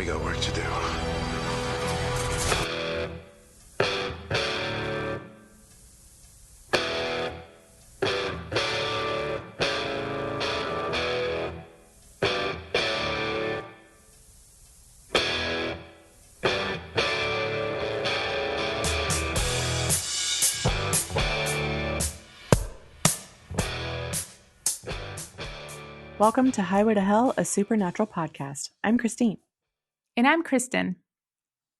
We got work to do. Welcome to Highway to Hell, a supernatural podcast. I'm Christine. And I'm Kristen.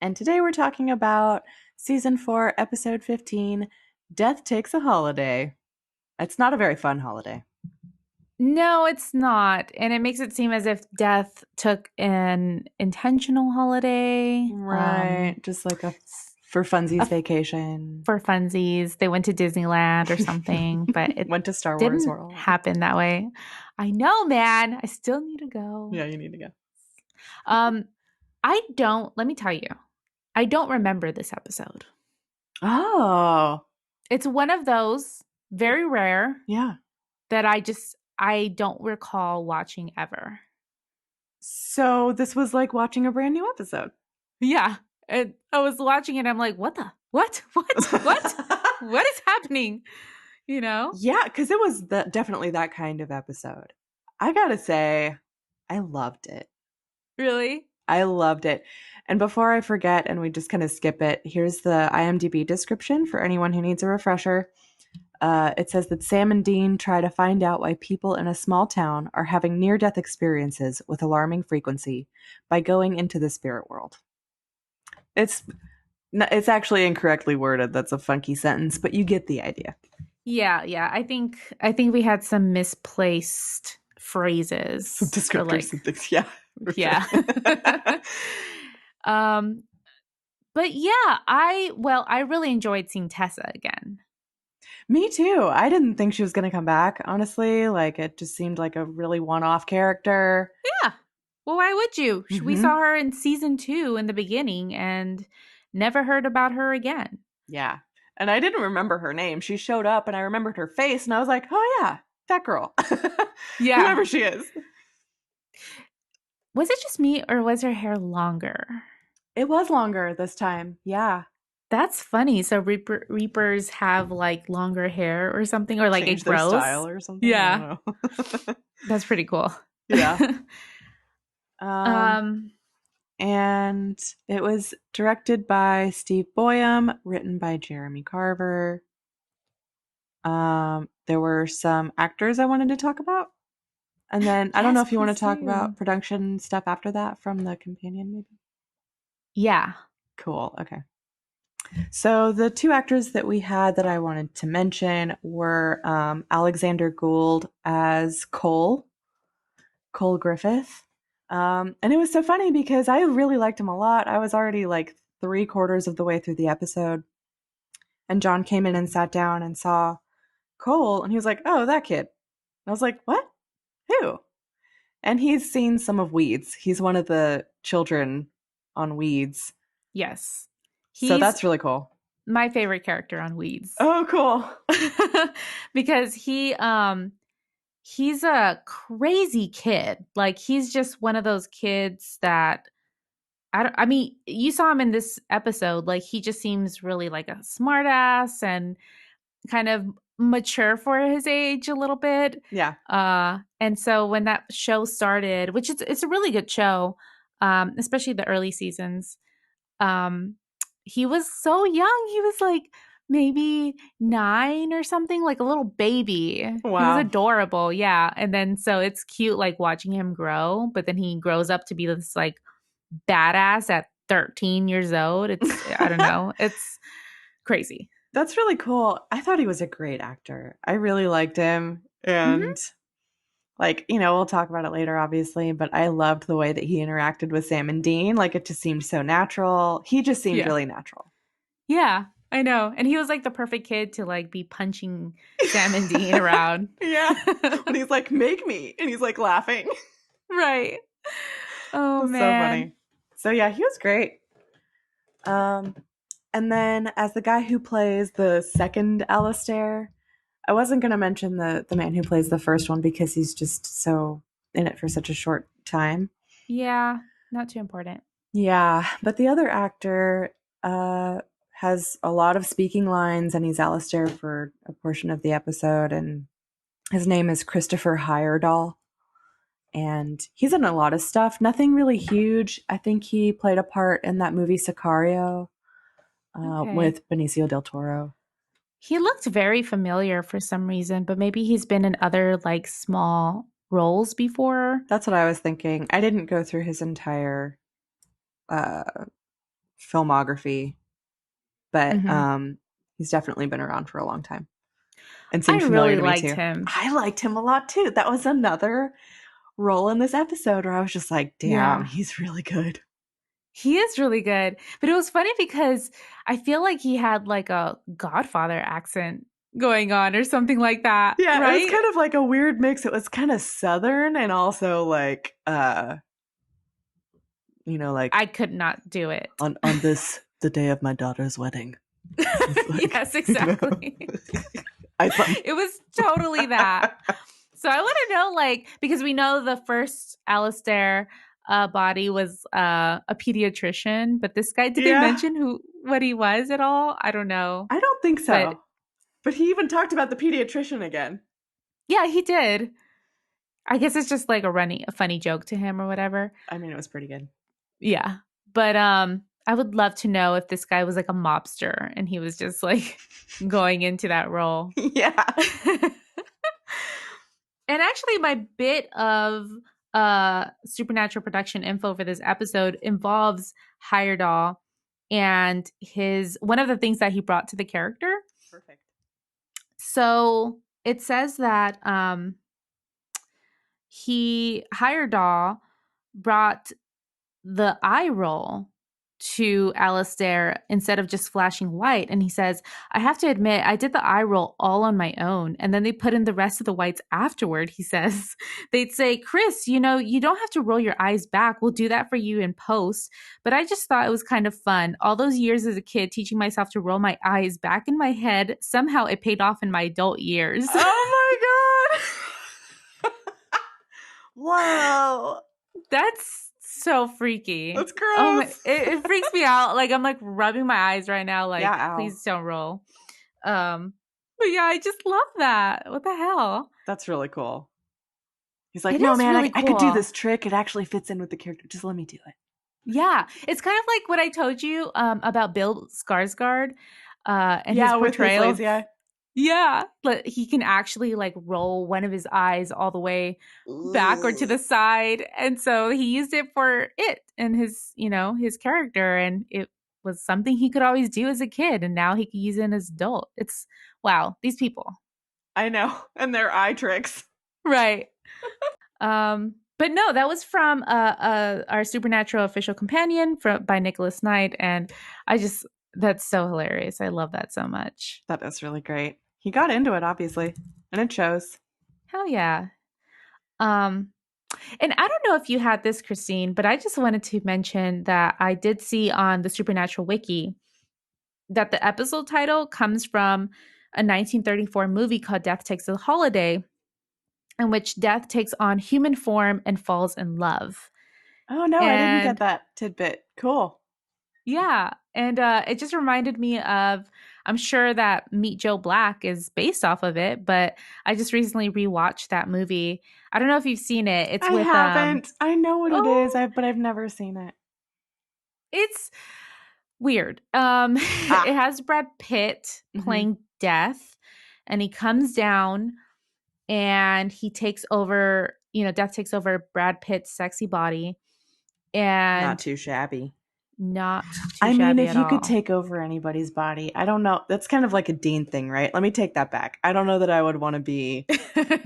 And today we're talking about Season 4, Episode 15, Death Takes a Holiday. It's not a very fun holiday. No, it's not. And it makes it seem as if Death took an intentional holiday. Right. Just like a for funsies vacation. For funsies. They went to Disneyland or something, but it went to Star Wars didn't World. happen that way. I know, man. I still need to go. Yeah, you need to go. Let me tell you, I don't remember this episode. Oh. It's one of those, very rare. Yeah. That I don't recall watching ever. So this was like watching a brand new episode. Yeah. And I was watching it. I'm like, what? What is happening? You know? Yeah, because it was definitely that kind of episode. I gotta say, I loved it. Really? I loved it. And before I forget, and we just kind of skip it, here's the IMDb description for anyone who needs a refresher. It says that Sam and Dean try to find out why people in a small town are having near-death experiences with alarming frequency by going into the spirit world. It's actually incorrectly worded. That's a funky sentence, but you get the idea. Yeah. I think we had some misplaced phrases. Some descriptors and things. Yeah. Yeah. Sure. But yeah, I really enjoyed seeing Tessa again. Me too. I didn't think she was going to come back, honestly. Like, it just seemed like a really one-off character. Yeah. Well, why would you? Mm-hmm. We saw her in season 2 in the beginning and never heard about her again. Yeah. And I didn't remember her name. She showed up and I remembered her face and I was like, oh yeah, that girl. Yeah. Whoever she is. Was it just me or was her hair longer? It was longer this time. Yeah. That's funny. So Reapers have like longer hair or something, or like change it grows. their style or something. Yeah. I don't know. That's pretty cool. Yeah. And it was directed by Steve Boyum, written by Jeremy Carver. There were some actors I wanted to talk about. And then I don't know if you want to talk about production stuff after that from the companion, maybe? Yeah. Cool. Okay. So the two actors that we had that I wanted to mention were Alexander Gould as Cole Griffith. And it was so funny because I really liked him a lot. I was already like 3/4 of the way through the episode. And John came in and sat down and saw Cole and he was like, oh, that kid. And I was like, what? Who? And he's seen some of Weeds. He's one of the children on Weeds. Yes. So that's really cool. My favorite character on Weeds. Oh, cool. Because he's a crazy kid. Like, he's just one of those kids that I mean, you saw him in this episode. Like, he just seems really like a smart ass and kind of mature for his age a little bit. Yeah. And so when that show started, which it's a really good show, especially the early seasons, he was so young. He was like maybe 9 or something, like a little baby. Wow. He was adorable. Yeah. And then so it's cute like watching him grow, but then he grows up to be this like badass at 13 years old. It's I don't know. It's crazy. That's really cool. I thought he was a great actor. I really liked him. And like, you know, we'll talk about it later, obviously, but I loved the way that he interacted with Sam and Dean. Like, it just seemed so natural. He just seemed really natural. Yeah, I know. And he was like the perfect kid to like be punching Sam and Dean around. Yeah. When he's like, make me. And he's like laughing. Right. Oh, man. So funny. So yeah, he was great. And then as the guy who plays the second Alistair, I wasn't going to mention the man who plays the first one because he's just so in it for such a short time. Yeah, not too important. Yeah, but the other actor uh, has a lot of speaking lines, and he's Alistair for a portion of the episode. And his name is Christopher Heyerdahl, and he's in a lot of stuff. Nothing really huge. I think he played a part in that movie Sicario Okay. with Benicio del Toro. He looked very familiar for some reason, but maybe he's been in other like small roles before. That's what I was thinking. I didn't go through his entire uh, filmography, but Hmm. he's definitely been around for a long time and I seemed familiar really to me liked too. him. I liked him a lot too. That was another role in this episode where I was just like, damn, Yeah. he's really good. He is really good. But it was funny because I feel like he had like a Godfather accent going on or something like that, Yeah, it was right? kind of like a weird mix. It was kind of southern and also like like I could not do it. on this the day of my daughter's wedding. It's like Yes, exactly. Iceland. It was totally that. So I want to know, like, because we know the first Alistair body was a pediatrician, but this guy, did they Yeah, mention what he was at all? I don't know. I don't think But so. But he even talked about the pediatrician again. yeah, he did. I guess it's just like a funny joke to him or whatever. I mean, it was pretty good. Yeah. But I would love to know if this guy was like a mobster and he was just like going into that role. Yeah. And actually, my bit of supernatural production info for this episode involves Heyerdahl and his one of the things that he brought to the character. Perfect. So it says that he Heyerdahl brought the eye roll to Alistair instead of just flashing white. And he says, I have to admit, I did the eye roll all on my own. And then they put in the rest of the whites afterward, he says. They'd say, Chris, you don't have to roll your eyes back. We'll do that for you in post. But I just thought it was kind of fun. All those years as a kid teaching myself to roll my eyes back in my head, somehow it paid off in my adult years. Oh my god. Whoa. That's so freaky. That's Oh my, gross. it freaks me out. Like I'm like rubbing my eyes right now. Yeah, Like, ow. please don't roll. But yeah, I just love that. What the hell? That's really cool. He's like, It no, is man, really I could do cool. this trick. It actually fits in with the character. Just let me do it. Yeah, it's kind of like what I told you about Bill Skarsgård and his Yeah, with his portrayal of lazy eye. yeah, but he can actually like roll one of his eyes all the way back or to Ugh. the side. And so he used it for it and his character. And it was something he could always do as a kid. And now he can use it as adult. It's wow, these people. I know. And their eye tricks. Right. But no, that was from our Supernatural official companion by Nicholas Knight. And that's so hilarious. I love that so much. That is really great. He got into it, obviously. And it shows. Hell yeah. Um, And I don't know if you had this, Christine, but I just wanted to mention that I did see on the Supernatural Wiki that the episode title comes from a 1934 movie called Death Takes a Holiday, in which Death takes on human form and falls in love. Oh, no, I didn't get And that tidbit. Cool. yeah, and it just reminded me of, I'm sure that Meet Joe Black is based off of it, but I just recently rewatched that movie. I don't know if you've seen it. It's I with haven't. I know what it is, oh, but I've never seen it. it's weird. Ah. It has Brad Pitt Mm-hmm. playing Death, and he comes down and he takes over, Death takes over Brad Pitt's sexy body Not and too shabby. not too I mean, shabby if at you could all. take over anybody's body, I don't know. That's kind of like a Dean thing, right? Let me take that back. I don't know that I would want to be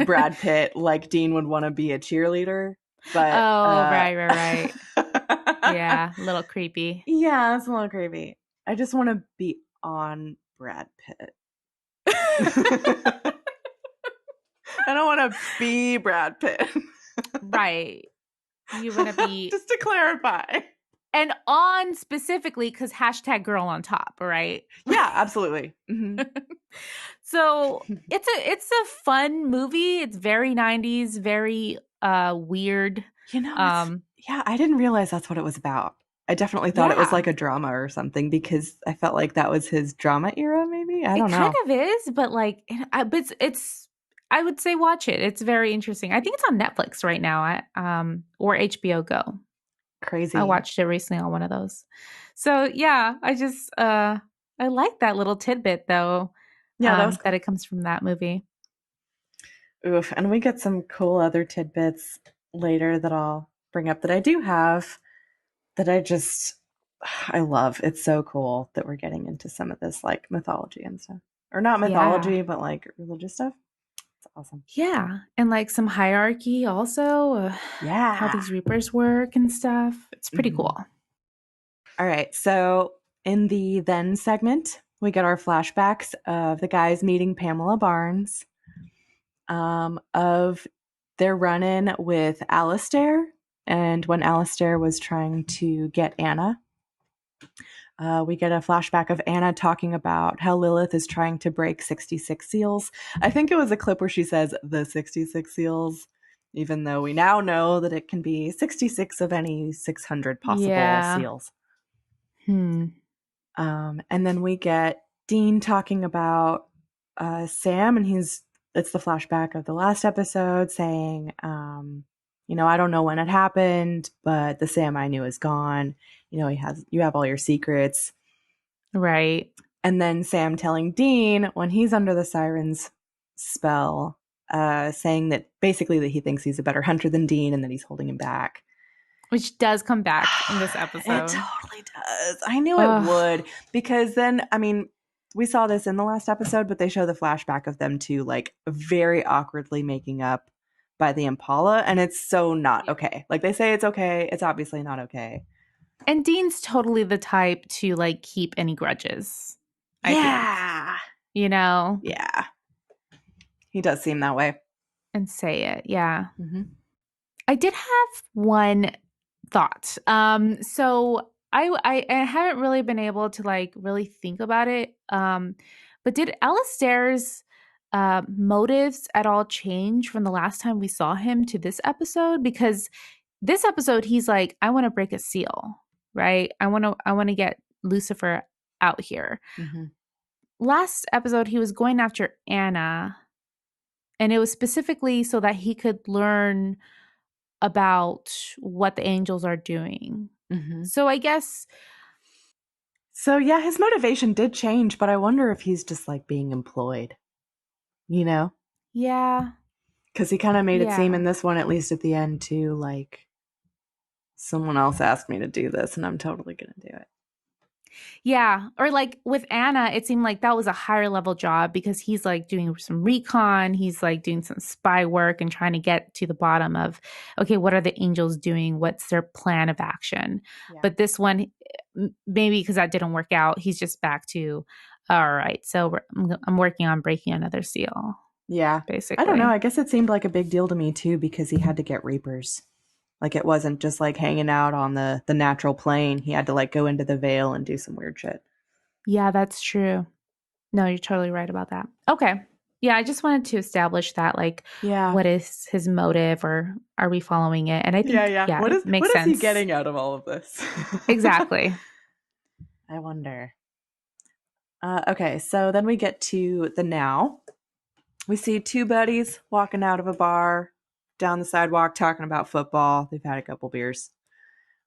Brad Pitt like Dean would want to be a cheerleader, but Oh, right. Yeah, a little creepy. yeah, it's a little creepy. I just want to be on Brad Pitt. I don't want to be Brad Pitt. Right. You want to be, Just to clarify. and on specifically because hashtag girl on top, right? Yeah, absolutely. Mm-hmm. So it's a fun movie. It's very 90s, very weird. It's Um, yeah, I didn't realize that's what it was about. I definitely thought it was Yeah. like a drama or something because I felt like that was his drama era, maybe? I It don't kind know. of is, but like, but it's I would say watch it. It's very interesting. I think it's on Netflix right now, or HBO Go. I Crazy. watched it recently on one of those. So yeah, I like that little tidbit though, Yeah, that was that cool. it comes from that movie. Oof. And we get some cool other tidbits later that I'll bring up that I do have that I love. It's so cool that we're getting into some of this like mythology and stuff. Or not Yeah. mythology, but like religious stuff. It's awesome. Yeah. And like some hierarchy also, how Yeah. these reapers work and stuff. It's pretty Hmm. cool. All right. So in the then segment, we get our flashbacks of the guys meeting Pamela Barnes, of their run in with Alistair, and when Alistair was trying to get Anna. We get a flashback of Anna talking about how Lilith is trying to break 66 seals. I think it was a clip where she says the 66 seals, even though we now know that it can be 66 of any 600 possible Yeah. seals. Hmm. And then we get Dean talking about Sam, and it's the flashback of the last episode saying, I don't know when it happened, but the Sam I knew is gone. You have all your secrets. Right. And then Sam telling Dean when he's under the siren's spell, saying that basically that he thinks he's a better hunter than Dean and that he's holding him back. Which does come back in this It episode. totally does. I knew it Ugh. would because then, I mean, we saw this in the last episode, but they show the flashback of them two like very awkwardly making up by the Impala, and it's so not Yeah. okay. Like they say it's okay, it's obviously not okay. And Dean's totally the type to like keep any grudges, I think, Yeah. you know, Yeah. He does seem that way. and say it. Yeah. Mm-hmm. I did have one thought. So I haven't really been able to like really think about it. But did Alistair's motives at all change from the last time we saw him to this episode? Because this episode, he's like, I want to break a seal, right? I want to get Lucifer out here. Mm-hmm. Last episode, he was going after Anna, and it was specifically so that he could learn about what the angels are doing. Mm-hmm. So I guess, So yeah, his motivation did change, but I wonder if he's just like being employed, you know? yeah, Because he kind of made it seem yeah. in this one, at least at the end, too, like someone else asked me to do this and I'm totally going to do it. Yeah. Or like with Anna, it seemed like that was a higher level job because he's like doing some recon. He's like doing some spy work and trying to get to the bottom of, okay, what are the angels doing? What's their plan of action? Yeah. But this one, maybe because that didn't work out, he's just back to, all right, so I'm working on breaking another seal, Yeah. I don't know. basically. I guess it seemed like a big deal to me, too, because he had to get Reapers. Like it wasn't just like hanging out on the natural plane. He had to like go into the veil and do some weird shit. Yeah, that's true. No, you're totally right about that. Okay. Yeah, I just wanted to establish that, like, Yeah. what is his motive or are we following it? And I Yeah, think, yeah. yeah, What it what makes is he sense. getting out of all of this? Exactly. I wonder. Okay, so then we get to the now. We see two buddies walking out of a bar down the sidewalk talking about football. They've had a couple beers.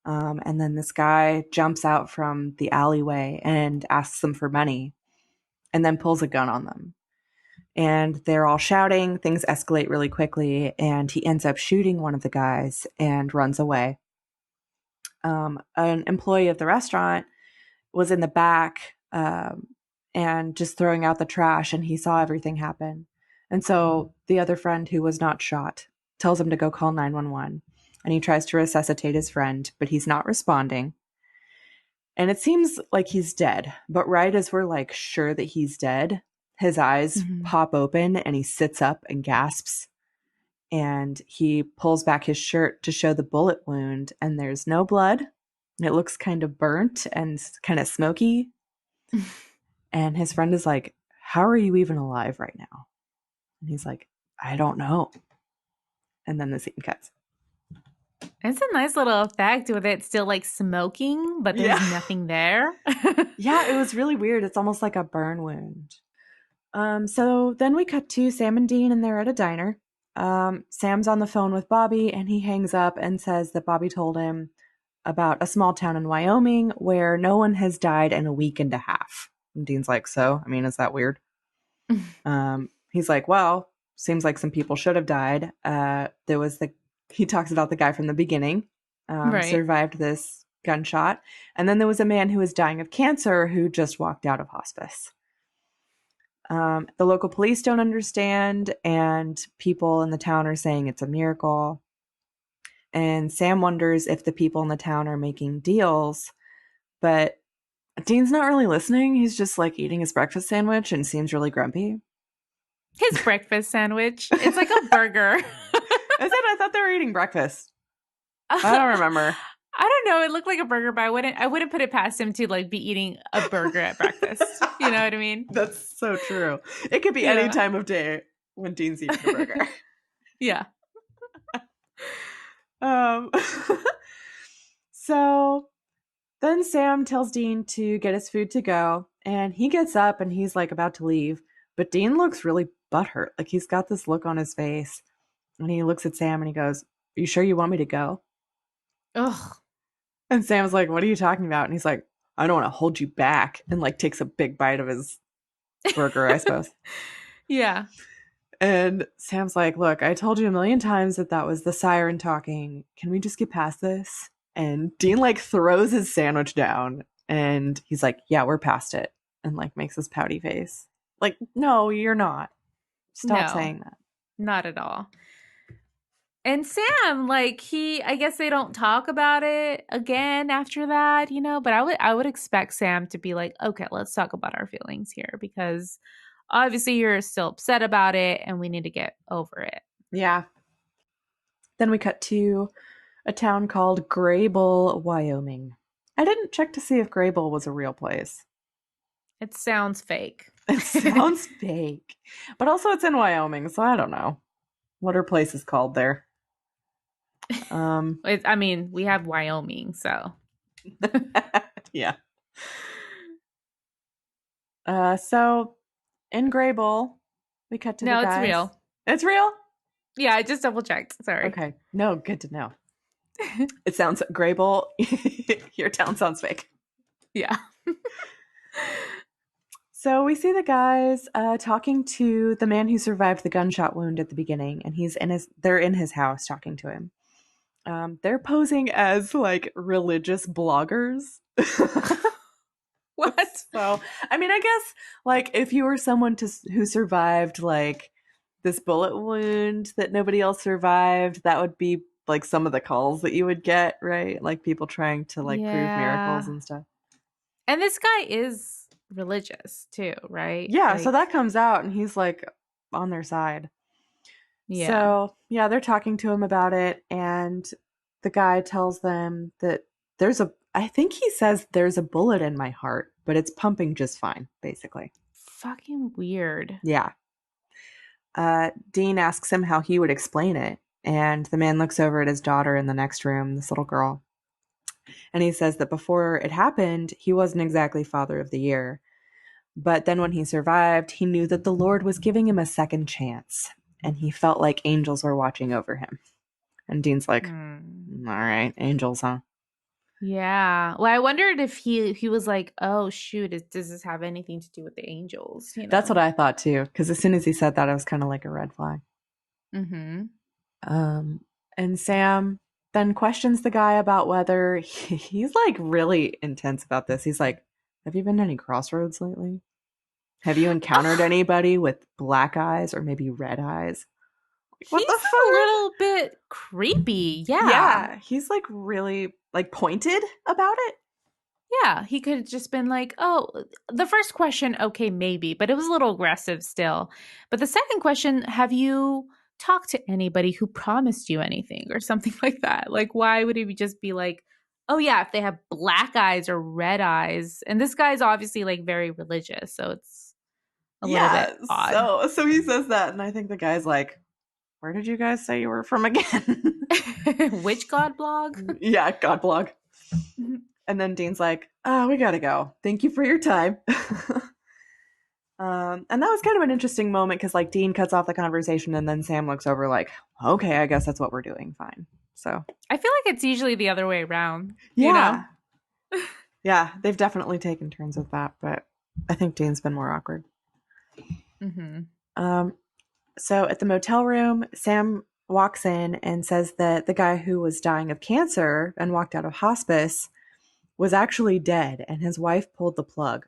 And then this guy jumps out from the alleyway and asks them for money and then pulls a gun on them. And they're all shouting. Things escalate really quickly. And he ends up shooting one of the guys and runs away. An employee of the restaurant was in the back, and just throwing out the trash, and he saw everything happen. And so the other friend who was not shot tells him to go call 911. And he tries to resuscitate his friend, but he's not responding. And it seems like he's dead. But right as we're like sure that he's dead, his eyes Hmm. pop open and he sits up and gasps. And he pulls back his shirt to show the bullet wound, and there's no blood. It looks kind of burnt and kind of smoky. And his friend is like, how are you even alive right now? And he's like, I don't know. And then the scene cuts. It's a nice little effect with it still like smoking, but Yeah. there's nothing there. Yeah, it was really weird. It's almost like a burn wound. So then we cut to Sam and Dean, and they're at a diner. Sam's on the phone with Bobby, and he hangs up and says that Bobby told him about a small town in Wyoming where no one has died in a week and a half. And Dean's like, so, I mean, is that weird? He's like, well, seems like some people should have died. He talks about the guy from the beginning, Right. survived this gunshot. And then there was a man who was dying of cancer who just walked out of hospice. The local police don't understand, and people in the town are saying it's a miracle. And Sam wonders if the people in the town are making deals, but Dean's not really listening. He's just like eating his breakfast sandwich and seems really grumpy. His breakfast sandwich. It's like a burger. I thought they were eating breakfast. I don't remember. I don't know. It looked like a burger, but I wouldn't put it past him to like be eating a burger at breakfast. You know what I mean? That's so true. It could be any Yeah. time of day when Dean's eating a burger. Yeah. um, so then Sam tells Dean to get his food to go, and he gets up and he's like about to leave, but Dean looks really butthurt. Like he's got this look on his face, and he looks at Sam and he goes, "Are you sure you want me to go?" Ugh. And Sam's like, "What are you talking about?" And he's like, "I don't want to hold you back," and like takes a big bite of his burger, I suppose. Yeah. And Sam's like, "Look, I told you a million times that that was the siren talking. Can we just get past this?" And Dean like throws his sandwich down and he's like, "Yeah, we're past it." And like makes this pouty face. Like, "No, you're not. Stop No, saying that." not at all. And Sam, like I guess they don't talk about it again after that, but I would expect Sam to be like, "Okay, let's talk about our feelings here because obviously you're still upset about it and we need to get over it." Yeah. Then we cut to a town called Grable, Wyoming. I didn't check to see if Grable was a real place. It sounds fake. It sounds fake. But also it's in Wyoming, so I don't know. What are places called there? Um I mean, we have Wyoming, so. yeah. So in Grable, we cut to the No, it's guys. real. It's real? Yeah, I just double checked. Sorry. Okay. No, good to know. It sounds Grable. Your town sounds fake. Yeah. So we see the guys talking to the man who survived the gunshot wound at the beginning, and they're in his house talking to him. They're posing as like religious bloggers. What? So, I mean, I guess like if you were someone who survived like this bullet wound that nobody else survived, that would be like some of the calls that you would get, right? Like people trying to like prove miracles Yeah. and stuff. And this guy is religious too, right? Yeah, so Like, that comes out and he's like on their side. yeah. So, yeah, they're talking to him about it, and the guy tells them that I think he says there's a bullet in my heart, but it's pumping just fine, basically. Fucking weird. Yeah. Dean asks him how he would explain it, and the man looks over at his daughter in the next room, this little girl, and he says that before it happened, he wasn't exactly Father of the Year. But then when he survived, he knew that the Lord was giving him a second chance, and he felt like angels were watching over him. And Dean's like, Hmm. all right, angels, huh? Yeah. Well, I wondered if he was like, "Oh shoot, does this have anything to do with the angels?" That's what I thought too, because as soon as he said that, I was kind of like a red flag. Mm-hmm. Um, and Sam then questions the guy about whether he's like really intense about this. He's like, "Have you been to any crossroads lately? Have you encountered Ugh, anybody with black eyes or maybe red eyes?" Like, what he's the a fuck? little bit creepy. Yeah. Yeah, he's like really like pointed about it. Yeah, he could have just been like, "Oh, the first question, okay, maybe, but it was a little aggressive still." But the second question, have you talked to anybody who promised you anything or something like that? Like, why would he just be like, "Oh, yeah, if they have black eyes or red eyes?" And this guy's obviously like very religious, so it's a little bit Yeah, odd. so he says that, and I think the guy's like, where did you guys say you were from again? Which God blog? Yeah, God blog. And then Dean's like, oh, we gotta go. Thank you for your time. And that was kind of an interesting moment because like Dean cuts off the conversation and then Sam looks over like, okay, I guess that's what we're doing. Fine. So I feel like it's usually the other way around, you know? yeah, yeah, they've definitely taken turns with that, but I think Dean's been more awkward. Mm-hmm. Um, so at the motel room, Sam walks in and says that the guy who was dying of cancer and walked out of hospice was actually dead and his wife pulled the plug.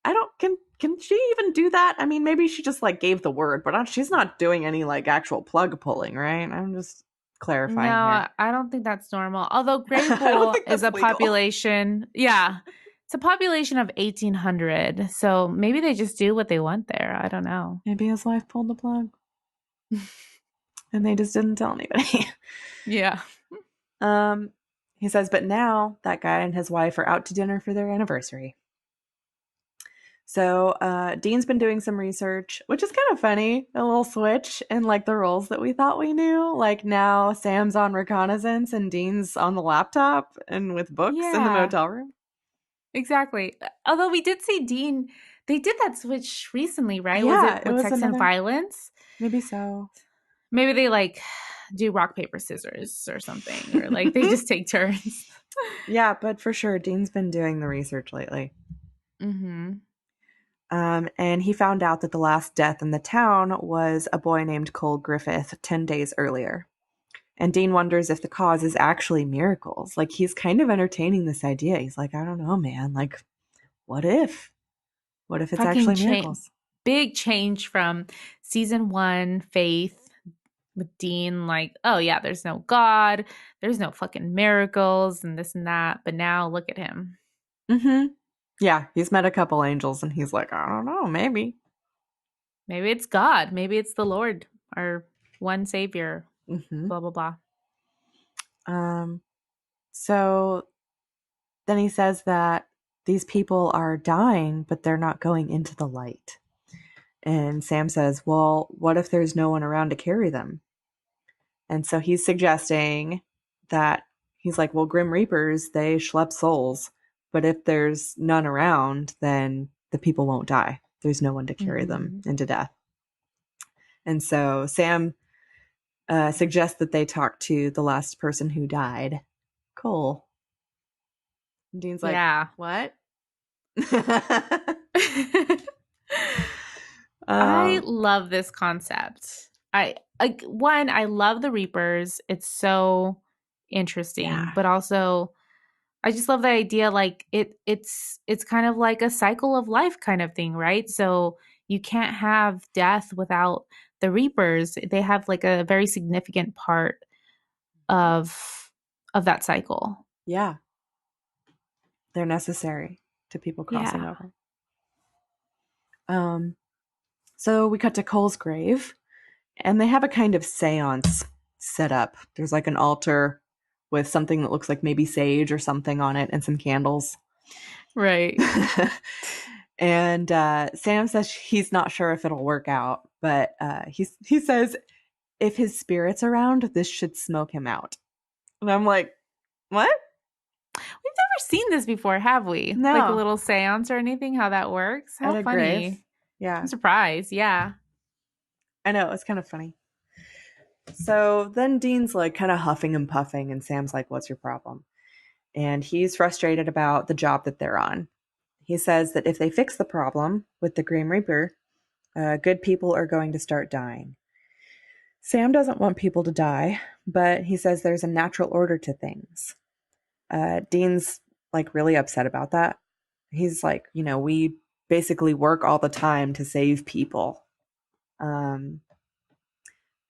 I don't can she even do that? I mean, maybe she just like gave the word, but she's not doing any like actual plug pulling, right? I'm just clarifying No, here. I don't think that's normal. Although I don't Graypool think is that's a legal. population, yeah, it's a population of 1,800. So maybe they just do what they want there. I don't know. Maybe his wife pulled the plug and they just didn't tell anybody. Yeah. um he says, but now that guy and his wife are out to dinner for their anniversary. So Dean's been doing some research, which is kind of funny, a little switch in like the roles that we thought we knew. Like now Sam's on reconnaissance and Dean's on the laptop and with books in the Yeah, motel room. exactly. Although we did see Dean, they did that switch recently, right? Was Yeah, it it with was Sex and another, Violence? maybe so. Maybe they like do rock, paper, scissors or something, or like they just take turns. Yeah, but for sure, Dean's been doing the research lately. Mm-hmm. And he found out that the last death in the town was a boy named Cole Griffith 10 days earlier. And Dean wonders if the cause is actually miracles. Like, he's kind of entertaining this idea. He's like, I don't know, man. Like, what if? What if it's Fucking actually change, miracles? big change from season one, Faith with Dean, like, oh yeah, there's no God, there's no fucking miracles and this and that. But now look at him. Mm-hmm. Yeah, he's met a couple angels and he's like, I don't know, maybe. Maybe it's God, maybe it's the Lord, our one savior, Mm-hmm. blah blah blah. Um, so then he says that these people are dying, but they're not going into the light. And Sam says, well, what if there's no one around to carry them? And so he's suggesting that he's like, well, Grim Reapers, they schlep souls. But if there's none around, then the people won't die. There's no one to carry them Mm-hmm. into death. And so Sam suggests that they talk to the last person who died, Cole. And Dean's like, Yeah. what? I um, love this concept. I like one, I love the Reapers. It's so interesting, yeah. but also I just love the idea like it's kind of like a cycle of life kind of thing, right? So you can't have death without the Reapers. They have like a very significant part of that cycle. Yeah. They're necessary to people crossing Yeah. over. Um, so we cut to Cole's grave, and they have a kind of seance set up. There's like an altar with something that looks like maybe sage or something on it and some candles. Right. And Sam says he's not sure if it'll work out, but he says if his spirit's around, this should smoke him out. And I'm like, what? We've never seen this before, have we? Like a No, little seance or anything, how that works? at How a grave. funny. I'm Yeah, surprised. Yeah. I know. It's kind of funny. So then Dean's like kind of huffing and puffing, and Sam's like, what's your problem? And he's frustrated about the job that they're on. He says that if they fix the problem with the Grim Reaper, good people are going to start dying. Sam doesn't want people to die, but he says there's a natural order to things. Dean's like really upset about that. He's like, we basically work all the time to save people. Um,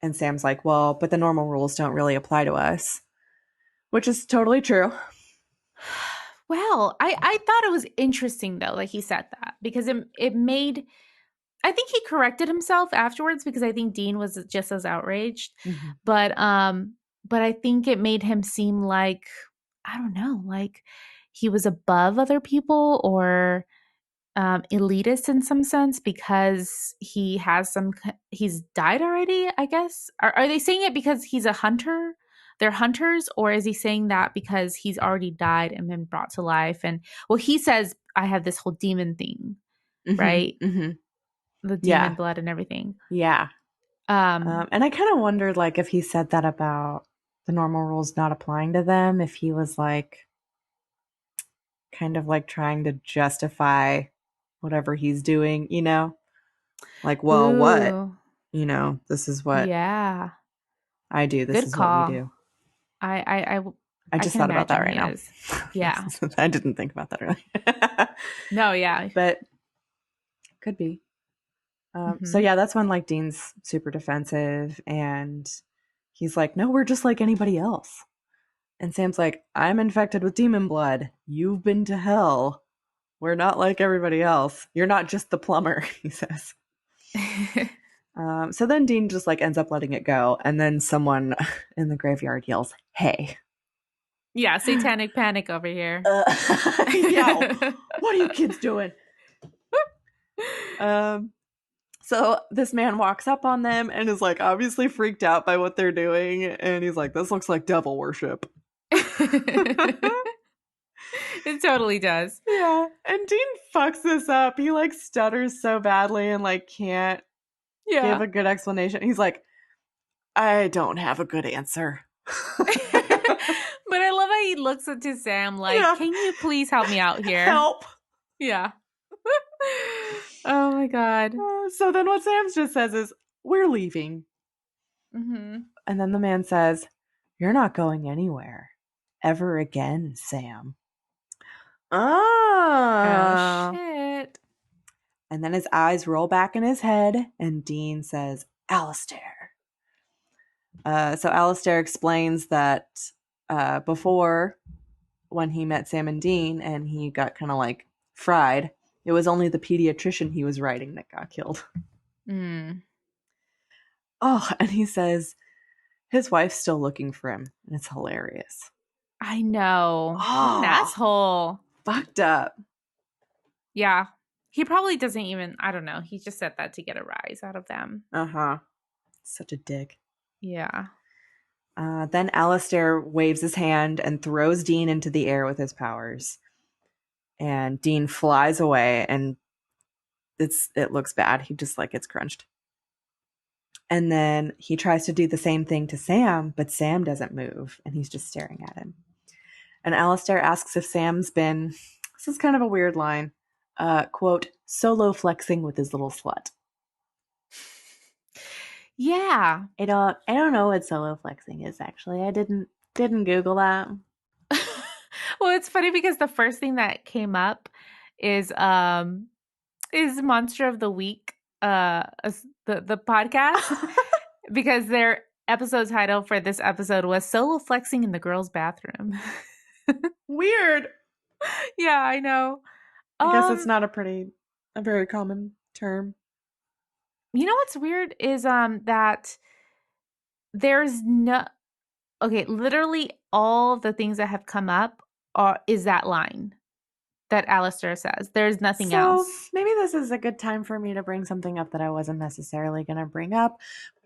and Sam's like, well, but the normal rules don't really apply to us, which is totally true. Well, I thought it was interesting though, like he said that, because it made I think he corrected himself afterwards because I think Dean was just as outraged. Mhm. But I think it made him seem like I don't know, like he was above other people or elitist in some sense because he's died already, I guess. Are they saying it because he's a hunter? They're hunters, or is he saying that because he's already died and been brought to life? And well, he says I have this whole demon thing, Mm-hmm. right? Mm-hmm. The demon Yeah. blood and everything. Yeah. Um, And I kind of wondered, like, if he said that about the normal rules not applying to them, if he was like, kind of like trying to justify whatever he's doing, Like, well, what? ooh, This is what yeah, I do. This good is what we call. do. I I I I I just can thought about that imagine right he now. is. Yeah. I didn't think about that earlier. No, yeah. But could be. So Hmm. yeah, that's when like Dean's super defensive and he's like, no, we're just like anybody else. And Sam's like, I'm infected with demon blood. You've been to hell. We're not like everybody else. You're not just the plumber, he says. So then Dean just like ends up letting it go. And then someone in the graveyard yells, hey. Yeah, satanic panic over here. Yeah, what are you kids doing? Um, so this man walks up on them and is like obviously freaked out by what they're doing. And he's like, this looks like devil worship. It totally does. Yeah. And Dean fucks this up. He like stutters so badly and like can't give Yeah. a good explanation. He's like, I don't have a good answer. But I love how he looks into Sam like, Yeah. can you please help me out here? Help. Yeah. Oh my God. So then what Sam just says is, we're leaving. Hmm. And then the man says, you're not going anywhere ever again, Sam. Oh Ah. shit. And then his eyes roll back in his head, and Dean says, Alistair. So Alistair explains that before, when he met Sam and Dean, and he got kind of like fried, it was only the pediatrician he was writing that got killed. Mm. Oh, and he says his wife's still looking for him, and it's hilarious. I know. What an Oh, asshole. fucked up. Yeah. He probably doesn't even, I don't know. He just said that to get a rise out of them. Uh-huh. Such a dick. Yeah. Then Alistair waves his hand and throws Dean into the air with his powers. And Dean flies away, and it looks bad. He just like gets crunched. And then he tries to do the same thing to Sam, but Sam doesn't move, and he's just staring at him. And Alistair asks if Sam's been, this is kind of a weird line, quote, solo flexing with his little slut. Yeah. I don't know what solo flexing is actually. I didn't Google that. Well, it's funny because the first thing that came up is Monster of the Week, the podcast, because their episode title for this episode was Solo Flexing in the Girls' Bathroom. Weird. Yeah, I know. I guess it's Um, not a very common term. you know what's weird is that there's no okay, literally all the things that have come up is that line that Alistair says. There's nothing So else. maybe this is a good time for me to bring something up that I wasn't necessarily going to bring up,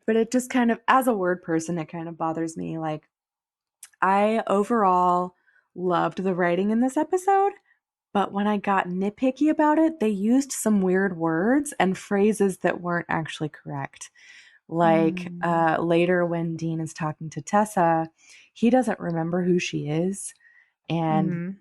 but it just kind of, as a word person, it kind of bothers me. Like, I overall loved the writing in this episode, but when I got nitpicky about it, they used some weird words and phrases that weren't actually correct. Like Mm. later when Dean is talking to Tessa, he doesn't remember who she is. And Mhm.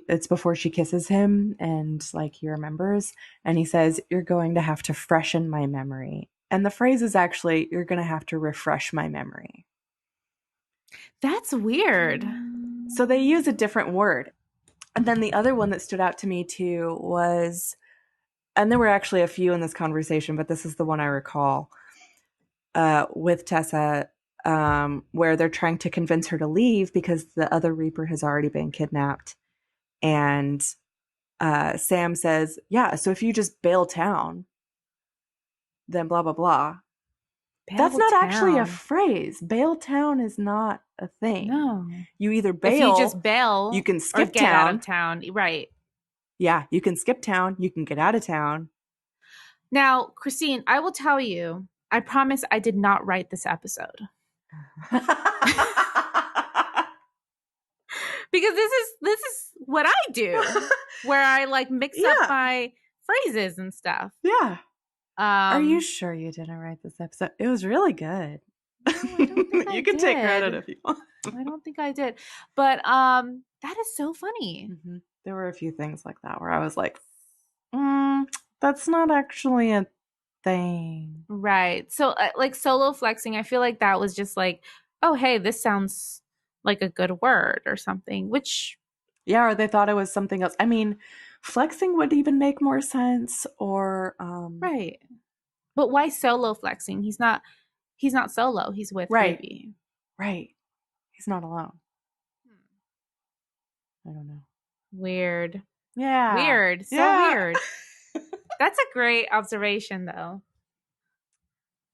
it's before she kisses him and like he remembers and he says, you're going to have to freshen my memory. And the phrase is actually, you're going to have to refresh my memory. That's weird. So they use a different word. And then the other one that stood out to me too was, and there were actually a few in this conversation, but this is the one I recall, with Tessa, where they're trying to convince her to leave because the other Reaper has already been kidnapped. And Sam says, yeah, so if you just bail town, then blah, blah, blah. That's Bail not actually a town. phrase. Bail town is not a thing. No. You either If you bail, just you bail can or skip get out of town. town, right. Yeah, you can skip town. You can get out of town. Now, Christine, I will tell you, I promise I did not write this episode. Because this is what I do, where I like mix up Yeah. my phrases and stuff. Yeah. Are you Um, sure you didn't write this episode? It was really good. no, I don't think I You can take credit did. if you want. I don't think I did. But that is so funny. There were a few things like that where I was like, that's not actually a thing. Right. So like solo flexing, I feel like that was just like, oh, hey, this sounds like a good word or something, which Yeah, or they thought it was something else. I mean, flexing would even make more sense, or right. But why solo flexing? He's not solo. He's with right, Ruby. right. He's not alone. I don't know. Weird. Yeah, Weird. So yeah. weird. That's a great observation though.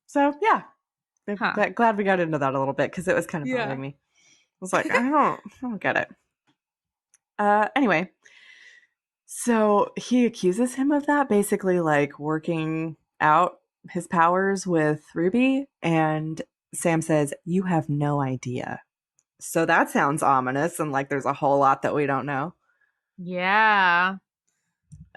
So yeah, Huh. glad we got into that a little bit because it was kind of Yeah. bothering me. I was like, I don't get it. Anyway, so he accuses him of that, basically like working out his powers with Ruby, and Sam says, "You have no idea." So that sounds ominous, and like there's a whole lot that we don't know. Yeah.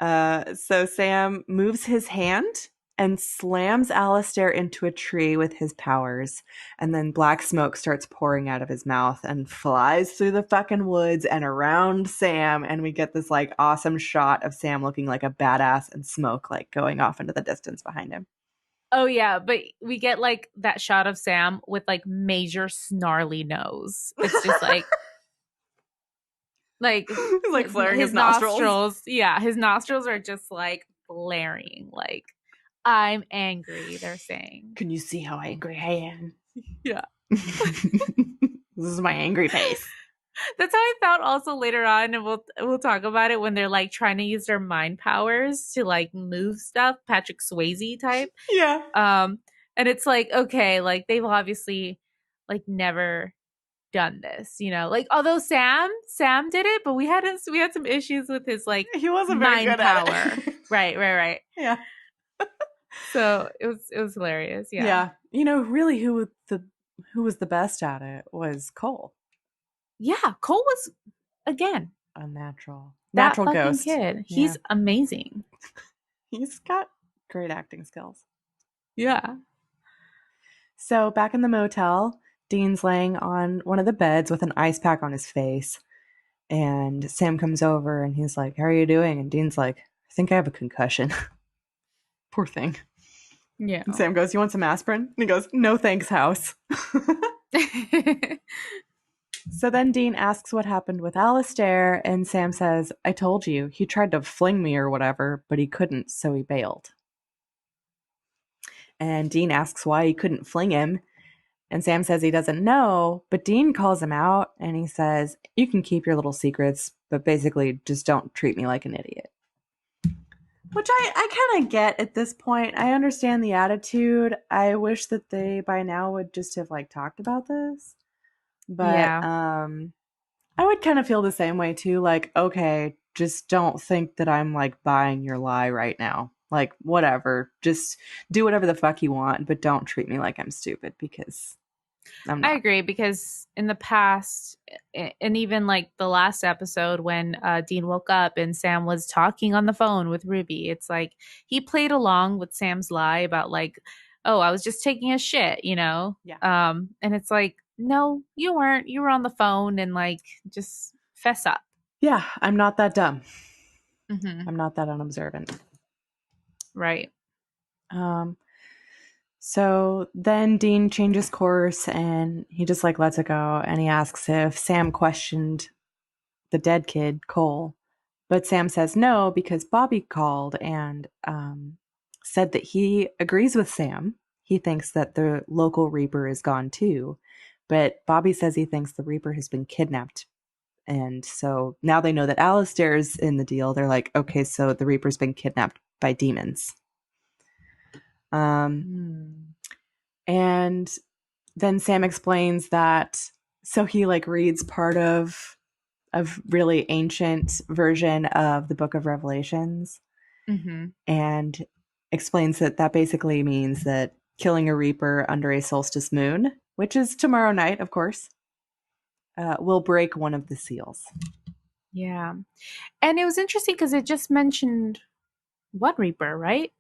So Sam moves his hand and slams Alistair into a tree with his powers. And then black smoke starts pouring out of his mouth and flies through the fucking woods and around Sam. And we get this like awesome shot of Sam looking like a badass and smoke like going off into the distance behind him. Oh yeah, but we get like that shot of Sam with like major snarly nose. It's just like He's like flaring his his nostrils. nostrils. Yeah, his nostrils are just like blaring. Like I'm angry. They're saying. Can you see how angry I am? Yeah. This is my angry face. That's how I felt also later on, and we'll talk about it when they're like trying to use their mind powers to like move stuff, Patrick Swayze type. Yeah. And it's like, okay, like they've obviously like never done this, like although Sam did it, but we had some issues with his like He wasn't very mind good at power. it. Right. Yeah. So it was hilarious. Yeah. Yeah. Really who was the best at it was Cole. Yeah. Cole was again Unnatural. that Natural fucking ghost. kid. Yeah. He's amazing. He's got great acting skills. Yeah. So back in the motel, Dean's laying on one of the beds with an ice pack on his face. And Sam comes over and he's like, "How are you doing?" And Dean's like, "I think I have a concussion." Poor thing. Yeah. And Sam goes, "You want some aspirin?" And he goes, "No thanks, house." So then Dean asks what happened with Alistair, and Sam says, "I told you, he tried to fling me or whatever, but he couldn't, so he bailed." And Dean asks why he couldn't fling him, and Sam says he doesn't know, but Dean calls him out, and he says, "You can keep your little secrets, but basically just don't treat me like an idiot." Which I kind of get at this point. I understand the attitude. I wish that they by now would just have like talked about this. But Yeah. I would kind of feel the same way too. Like, okay, just don't think that I'm like buying your lie right now. Like, whatever. Just do whatever the fuck you want, but don't treat me like I'm stupid because I'm I not. agree because in the past, and even like the last episode when Dean woke up and Sam was talking on the phone with Ruby, it's like he played along with Sam's lie about like, oh, I was just taking a shit. Yeah. And it's like, no, you weren't. You were on the phone and like just fess up. Yeah, I'm not that dumb. Mm-hmm. I'm not that unobservant. Right. Um, so then Dean changes course and he just like lets it go and he asks if Sam questioned the dead kid, Cole. But Sam says no because Bobby called and said that he agrees with Sam. He thinks that the local Reaper is gone too. But Bobby says he thinks the Reaper has been kidnapped. And so now they know that Alistair's in the deal. They're like, okay, so the Reaper's been kidnapped by demons. And then Sam explains that, so he like reads part of a really ancient version of the Book of Revelations, Mm-hmm. and explains that that basically means that killing a reaper under a solstice moon, which is tomorrow night, of course, will break one of the seals. Yeah. And it was interesting because it just mentioned one Reaper, right?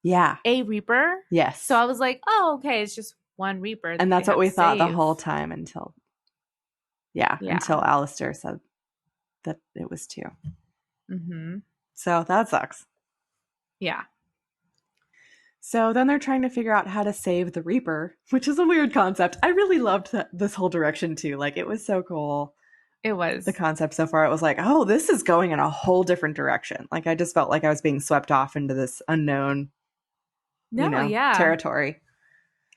Yeah. A Reaper. So Yes. I was like, oh, okay, it's just one Reaper And that they that's what have to we thought the save. whole time until, yeah, Yeah. until Alistair said that it was two. Mm-hmm. So that sucks. Yeah. So then they're trying to figure out how to save the Reaper, which is a weird concept. I really loved this whole direction too. Like, it was so cool. It The was. concept so far, it was like, oh, this is going in a whole different direction. Like, I just felt like I was being swept off into this unknown, No, yeah. territory.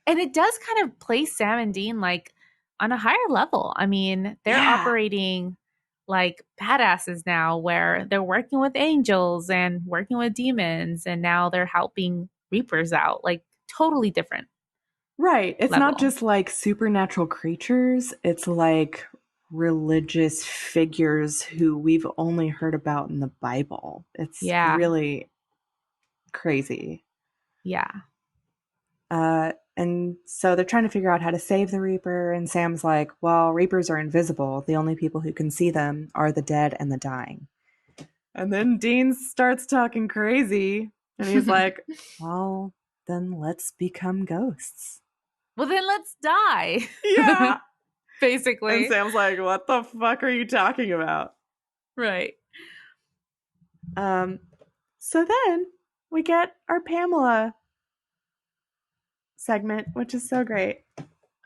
And it does kind of place Sam and Dean like on a higher level. I mean, they're Yeah. operating like badasses now where they're working with angels and working with demons and now they're helping reapers out. Like totally different Right. It's not level. just like supernatural creatures, it's like religious figures who we've only heard about in the Bible. It's Yeah. really crazy. Yeah. And so they're trying to figure out how to save the Reaper, and Sam's like, well, Reapers are invisible. The only people who can see them are the dead and the dying. And then Dean starts talking crazy, and he's like, well, then let's become ghosts. Well, then let's die. Yeah. And Basically. Sam's like, what the fuck are you talking about? Right. Um, so then we get our Pamela segment, which is so great.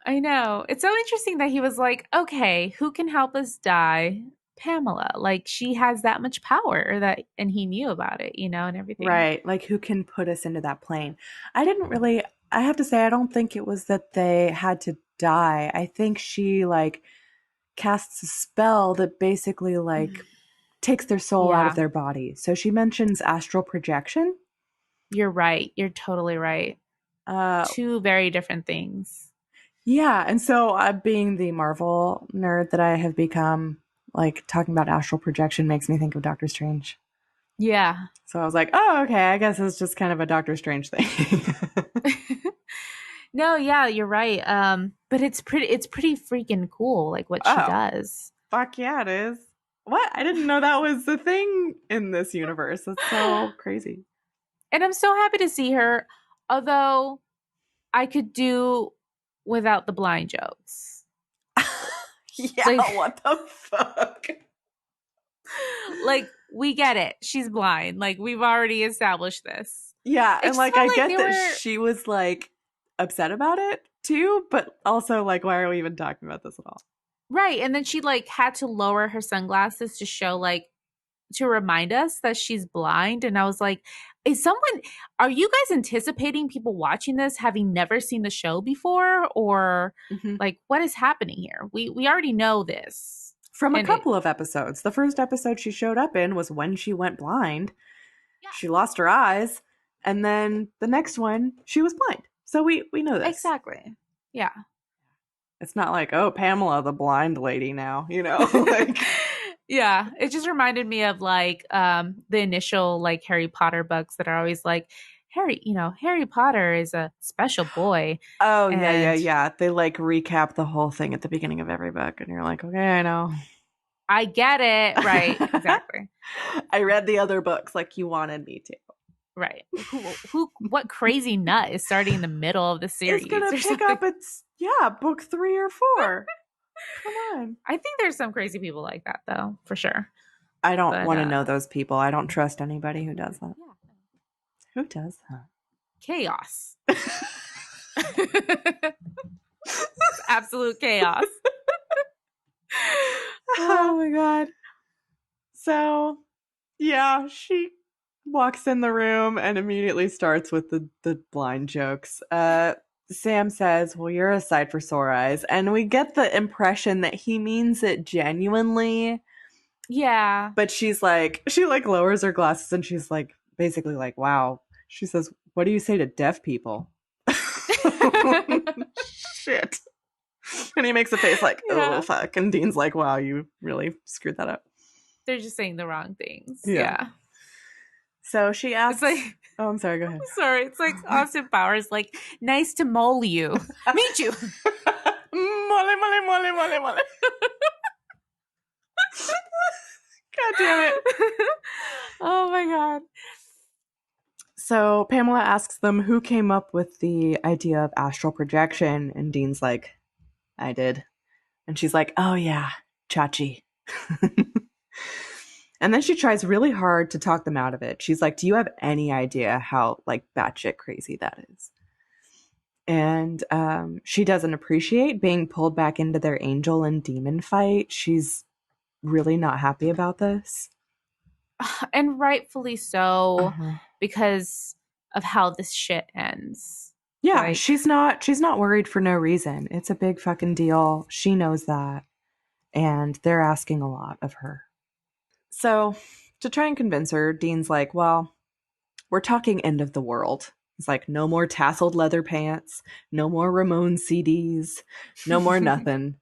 I know. It's so interesting that he was like, okay, who can help us die? Pamela. Like she has that much power that and he knew about it, and everything. Right. Like, who can put us into that plane? I didn't really, I have to say, I don't think it was that they had to die. I think she, like, casts a spell that basically, like, takes their soul out of Yeah, their body. So she mentions astral projection. you're right. You're totally right. Uh, Two very different things. yeah. And so, being the Marvel nerd that I have become, like, talking about astral projection makes me think of Doctor Strange. Yeah. So I was like, oh, okay, I guess it's just kind of a Doctor Strange thing. No, yeah, you're right. But it's pretty freaking cool, like what she Oh, does. fuck yeah, it is. What? I didn't know that was the thing in this universe. That's so crazy. And I'm so happy to see her, although I could do without the blind jokes. Yeah, Like what the fuck? like we get it. She's blind. Like we've already established this. Yeah, It and just like, felt I like get they that were she was like upset about it too, but also, like, why are we even talking about this at all? right. And then she like had to lower her sunglasses to show like to remind us that she's blind. And I was like, are you guys anticipating people watching this having never seen the show before? Or Mhm. like what is happening here? We already know this. From a And it couple of episodes. The first episode she showed up in was when she went blind. yeah, She lost her eyes, and then the next one, she was blind. So we know this. exactly. Yeah. It's not like, oh, Pamela, the blind lady now, like, Yeah, it just reminded me of like the initial like Harry Potter books that are always like Harry Potter is a special boy. oh, yeah, yeah, And yeah. They like recap the whole thing at the beginning of every book, and you're like, okay, I know. I get it. Right, exactly. I read the other books like you wanted me to. Right. What crazy nut is starting in the middle of the It's series gonna or pick something? up book 3 or 4. Come on. I think there's some crazy people like that though, for sure. I don't But want to know those people. I don't trust anybody who does that. yeah, Who does chaos. that? It's absolute chaos. Oh my god. So, yeah, she walks in the room and immediately starts with the blind jokes. Sam says, well, you're a sight for sore eyes. And we get the impression that he means it genuinely. Yeah. But she like lowers her glasses and she's like, basically like, wow. She says, what do you say to deaf people? Shit. And he makes a face like, oh, Yeah. fuck. And Dean's like, wow, you really screwed that up. They're just saying the wrong things. Yeah. Yeah. So she It's like, asks, oh, I'm sorry, go ahead. sorry, it's like Austin Powers, like, nice to mole you. Meet you. Mole, mole, mole, mole, mole. God damn it. Oh my God. So Pamela asks them who came up with the idea of astral projection. And Dean's like, I did. And she's like, oh yeah, Chachi. And then she tries really hard to talk them out of it. She's like, do you have any idea how like batshit crazy that is? And she doesn't appreciate being pulled back into their angel and demon fight. She's really not happy about this. And rightfully so, Uh-huh. because of how this shit ends. Yeah, Like, she's not worried for no reason. It's a big fucking deal. She knows that. And they're asking a lot of her. So, to try and convince her, Dean's like, well, we're talking end of the world. He's like, no more tasseled leather pants, no more Ramones CDs, no more nothing.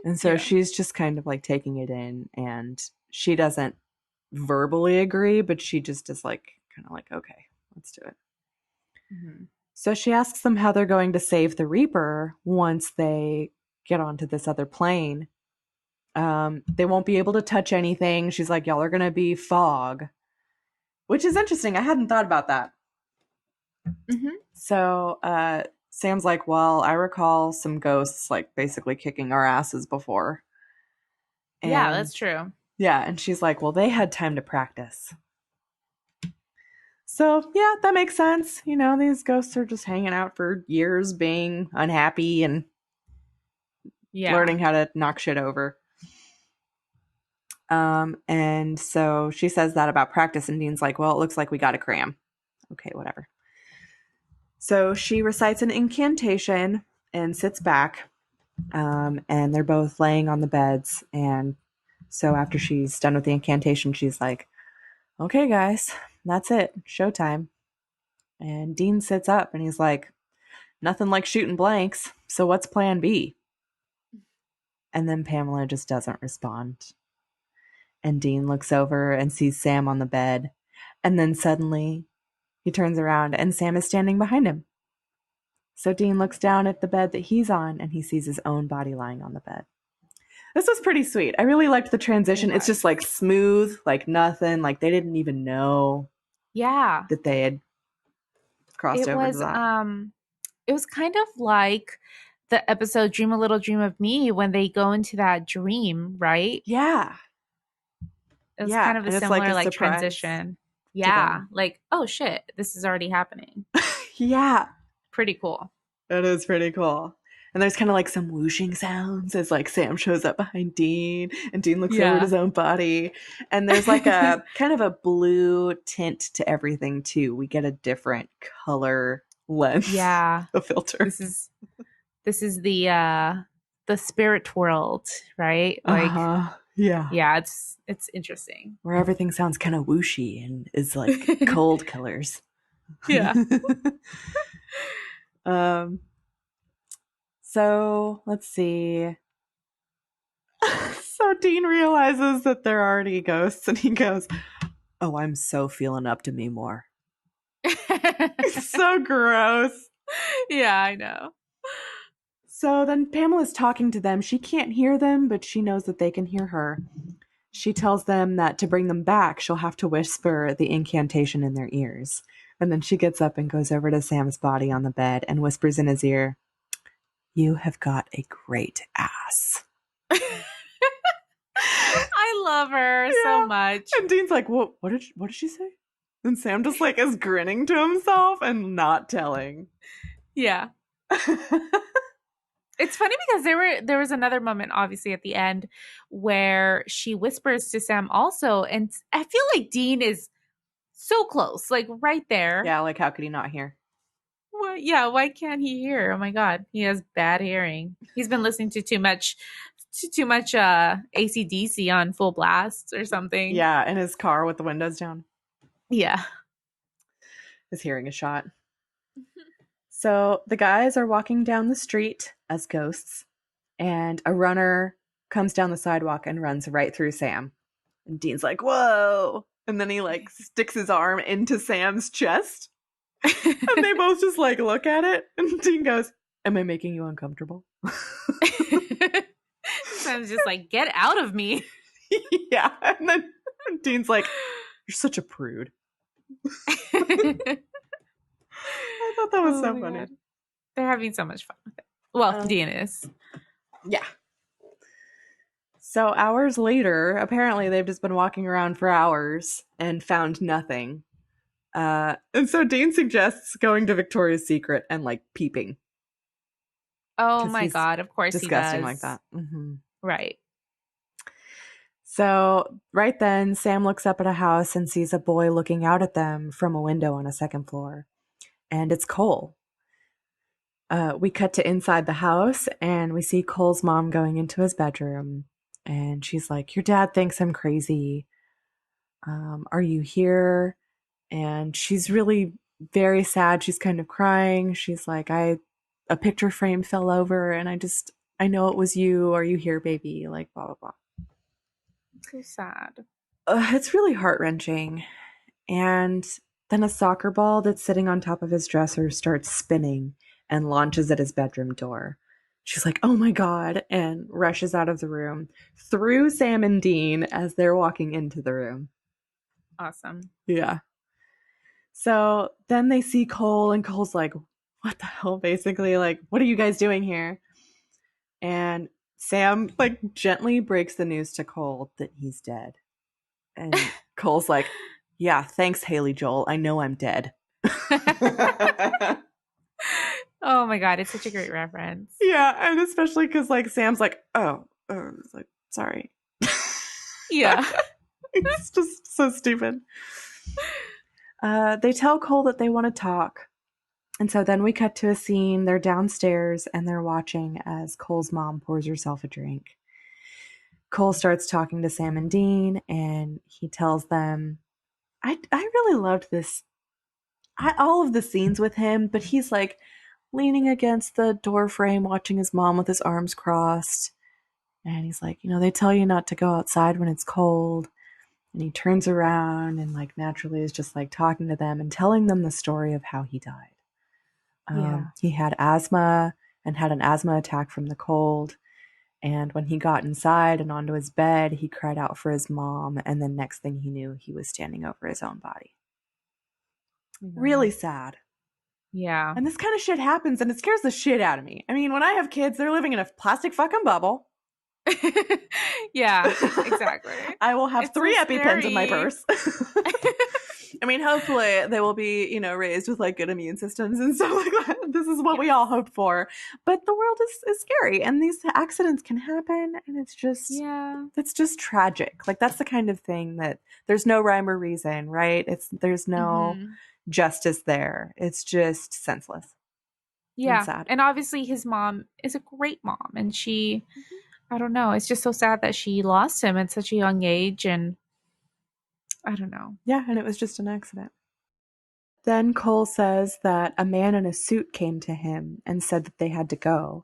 And so yeah. she's just kind of like taking it in, and she doesn't verbally agree, but she just is like, kind of like, okay, let's do it. Mm-hmm. So she asks them how they're going to save the Reaper once they get onto this other plane. They won't be able to touch anything. She's like, y'all are going to be fog, which is interesting. I hadn't thought about that. Mm-hmm. So Sam's like, well, I recall some ghosts like basically kicking our asses before. Yeah, And that's true. yeah, and she's like, well, they had time to practice. So yeah, that makes sense. You know, these ghosts are just hanging out for years being unhappy and Yeah. learning how to knock shit over. And so she says that about practice, and Dean's like, well, it looks like we got to cram. Okay, whatever. So she recites an incantation and sits back, and they're both laying on the beds. And so after she's done with the incantation, she's like, okay, guys, that's it. Showtime. And Dean sits up and he's like, nothing like shooting blanks. So what's plan B? And then Pamela just doesn't respond. And Dean looks over and sees Sam on the bed. And then suddenly he turns around and Sam is standing behind him. So Dean looks down at the bed that he's on and he sees his own body lying on the bed. This was pretty sweet. I really liked the transition. It's just like smooth, like nothing. Like they didn't even know Yeah. that they had crossed It over to was that. it was kind of like the episode Dream a Little Dream of Me when they go into that dream, right? Yeah. It was Yeah. kind of a And it's like similar a like surprise transition. to Yeah. them. Like, oh shit, this is already happening. Yeah. Pretty cool. It is pretty cool. And there's kind of like some whooshing sounds as like Sam shows up behind Dean and Dean looks over at Yeah. his own body. And there's like a kind of a blue tint to everything too. We get a different color lens, Yeah. a filter. This is the spirit world, right? Like Yeah. yeah, it's interesting. Where everything sounds kind of whooshy and is like cold colors. Yeah. So let's see. So Dean realizes that they're already ghosts and he goes, oh, I'm so feeling up to me more. It's so gross. Yeah, I know. So then Pamela's talking to them. She can't hear them, but she knows that they can hear her. She tells them that to bring them back, she'll have to whisper the incantation in their ears. And then she gets up and goes over to Sam's body on the bed and whispers in his ear, you have got a great ass. I love her so much. And Dean's like, what did she say? And Sam just like is grinning to himself and not telling. Yeah. It's funny because there was another moment obviously at the end where she whispers to Sam also, and I feel like Dean is so close, like right there. Yeah, like how could he not hear? Yeah, why can't he hear? Oh my god, he has bad hearing. He's been listening to too much AC/DC on full blast or something. Yeah, in his car with the windows down. Yeah. His hearing is shot. So the guys are walking down the street as ghosts, and a runner comes down the sidewalk and runs right through Sam. And Dean's like, whoa. And then he like sticks his arm into Sam's chest. And they both just like look at it. And Dean goes, am I making you uncomfortable? Sam's just like, get out of me. Yeah. And then Dean's like, you're such a prude. I thought that was so funny. God. They're having so much fun with it. Well, Dean is. Yeah. So hours later, apparently they've just been walking around for hours and found nothing. And so Dean suggests going to Victoria's Secret and like peeping. Oh my God, of course he does. Disgusting like that. Mm-hmm. Right. So right then, Sam looks up at a house and sees a boy looking out at them from a window on a second floor. And it's Cole. We cut to inside the house and we see Cole's mom going into his bedroom. And she's like, your dad thinks I'm crazy. Are you here? And she's really very sad. She's kind of crying. She's like, a picture frame fell over and I know it was you. Are you here, baby? Like, blah, blah, blah. So sad. It's really heart-wrenching. And then a soccer ball that's sitting on top of his dresser starts spinning and launches at his bedroom door. She's like, oh my God, and rushes out of the room through Sam and Dean as they're walking into the room. Awesome. Yeah. So then they see Cole, and Cole's like, what the hell, basically? Like, what are you guys doing here? And Sam, like, gently breaks the news to Cole that he's dead. And Cole's like, yeah, thanks, Haley Joel. I know I'm dead. Oh my God, it's such a great reference. Yeah, and especially because, like, Sam's like, it's like, sorry. Yeah. It's just so stupid. They tell Cole that they want to talk. And so then we cut to a scene. They're downstairs and they're watching as Cole's mom pours herself a drink. Cole starts talking to Sam and Dean, and he tells them, I really loved this, all of the scenes with him, but he's like leaning against the door frame, watching his mom with his arms crossed. And he's like, they tell you not to go outside when it's cold. And he turns around and like naturally is just like talking to them and telling them the story of how he died. He had asthma and had an asthma attack from the cold. And when he got inside and onto his bed, he cried out for his mom. And then next thing he knew, he was standing over his own body. Really sad. Yeah. And this kind of shit happens and it scares the shit out of me. I mean, when I have kids, they're living in a plastic fucking bubble. Yeah, exactly. I will have 3 EpiPens in my purse. I mean, hopefully they will be, raised with like good immune systems and stuff like that. This is what we all hope for. But the world is scary and these accidents can happen and it's just tragic. Like that's the kind of thing that there's no rhyme or reason, right? There's no justice there. It's just senseless. Yeah. And sad. And obviously his mom is a great mom and she I don't know. It's just so sad that she lost him at such a young age and I don't know. Yeah, and it was just an accident. Then Cole says that a man in a suit came to him and said that they had to go.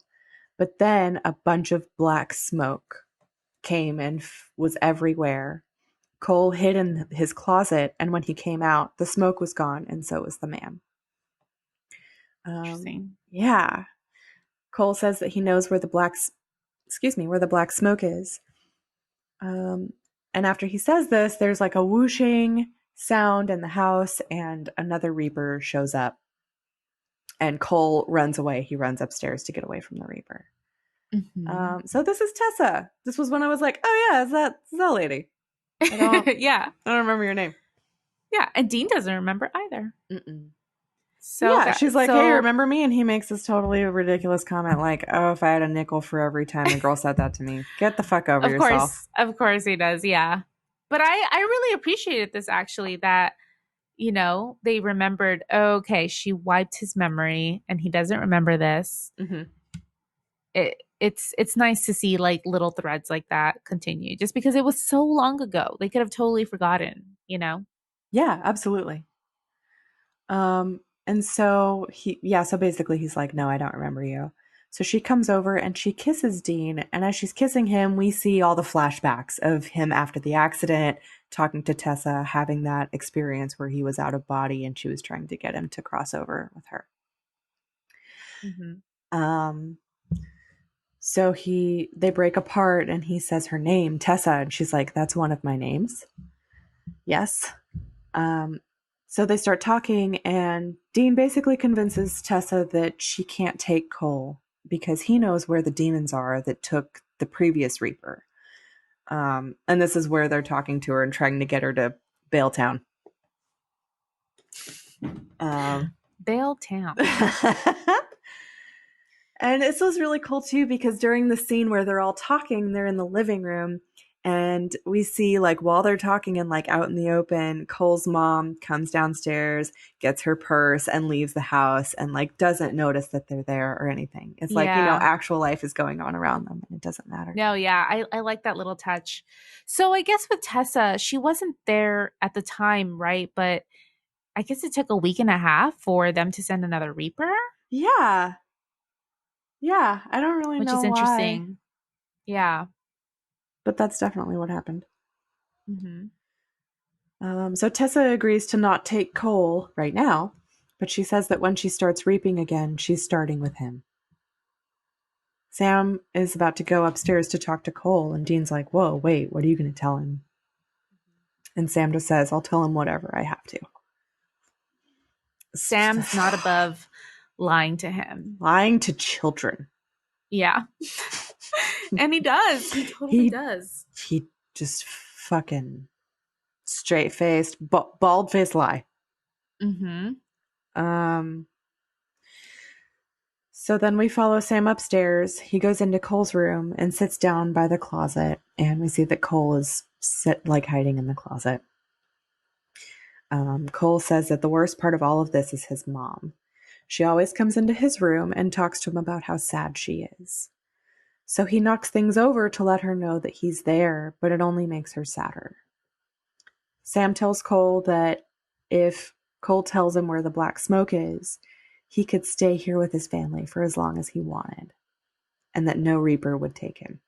But then a bunch of black smoke came and was everywhere. Cole hid in his closet, and when he came out, the smoke was gone, and so was the man. Interesting. Yeah. Cole says that he knows where the black smoke is. And after he says this, there's like a whooshing sound in the house and another Reaper shows up. And Cole runs away. He runs upstairs to get away from the Reaper. Mm-hmm. So this is Tessa. This was when I was like, oh yeah, is that lady? Yeah. I don't remember your name. Yeah. And Dean doesn't remember either. Mm-mm. So yeah, she's like, hey, remember me? And he makes this totally ridiculous comment like, oh, if I had a nickel for every time a girl said that to me. Get the fuck over yourself. Of course he does, yeah. But I really appreciated this actually that, they remembered, okay, she wiped his memory and he doesn't remember this. Mm-hmm. It's nice to see like little threads like that continue just because it was so long ago. They could have totally forgotten, Yeah, absolutely. And so so basically he's like, no, I don't remember you. So she comes over and she kisses Dean. And as she's kissing him, we see all the flashbacks of him after the accident, talking to Tessa, having that experience where he was out of body and she was trying to get him to cross over with her. Mm-hmm. Um, so they break apart and he says her name, Tessa, and she's like, "That's one of my names." Yes. Um, so they start talking, and Dean basically convinces Tessa that she can't take Cole because he knows where the demons are that took the previous Reaper. And this is where they're talking to her and trying to get her to bail town. Um, Bale Town. And this was really cool too because during the scene where they're all talking, they're in the living room and we see like while they're talking and like out in the open, Cole's mom comes downstairs, gets her purse and leaves the house and like doesn't notice that they're there or anything. It's like, Yeah. actual life is going on around them and it doesn't matter. No, yeah, I like that little touch. So I guess with Tessa, she wasn't there at the time, right? But I guess it took a week and a half for them to send another Reaper, Yeah. Yeah. I don't really which know is why, interesting. Yeah. but that's definitely what happened. Hmm. So Tessa agrees to not take Cole right now, but she says that when she starts reaping again, she's starting with him. Sam is about to go upstairs to talk to Cole, and Dean's like, "Whoa, wait, what are you going to tell him?" And Sam just says, "I'll tell him whatever I have to." Sam's not above lying to him. Lying to children. Yeah. And he does. He totally He does. he just fucking straight faced, bald faced lie. Hmm. Um. So then we follow Sam upstairs. He goes into Cole's room and sits down by the closet, and we see that Cole is hiding in the closet. Cole says that the worst part of all of this is his mom. She always comes into his room and talks to him about how sad she is. So he knocks things over to let her know that he's there, but it only makes her sadder. Sam tells Cole that if Cole tells him where the black smoke is, he could stay here with his family for as long as he wanted, and that no Reaper would take him.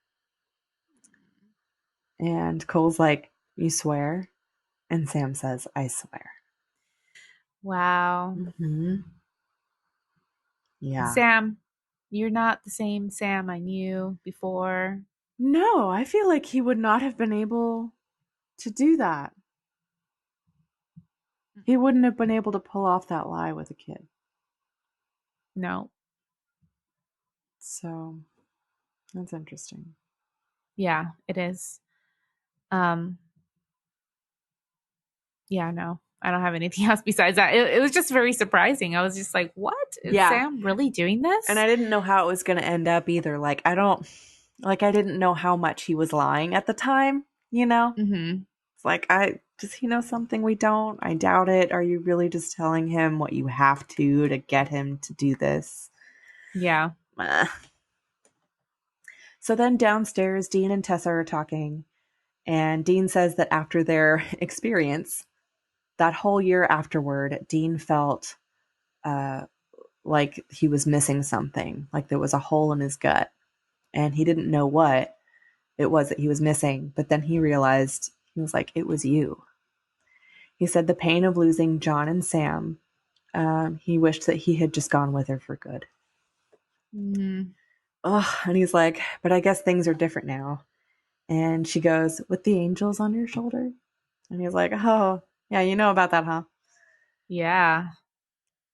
And Cole's like, "You swear?" And Sam says, "I swear." Wow. Mm-hmm. Yeah. Sam, you're not the same Sam I knew before. No, I feel like he would not have been able to do that. He wouldn't have been able to pull off that lie with a kid. No. So that's interesting. Yeah, it is. Um, yeah, no. I don't have anything else besides that. It was just very surprising. I was just like, what? Is Yeah. Sam really doing And this? I didn't know how it was going to end up either. I didn't know how much he was lying at the time, you know? Hmm. It's like, does he know something we don't? I doubt it. Are you really just telling him what you have to get him to do this? Yeah. Meh. So then downstairs, Dean and Tessa are talking, and Dean says that after their experience, that whole year afterward, Dean felt uh, like he was missing something, like there was a hole in his gut, and he didn't know what it was that he was missing. But then he realized, he was like, "It was you." He said the pain of losing John and Sam, he wished that he had just gone with her for good. Hmm. Oh, and he's like, "But I guess things are different now." And she goes, "With the angels on your shoulder?" And he's like, "Oh, yeah, you know about that, huh?" Yeah.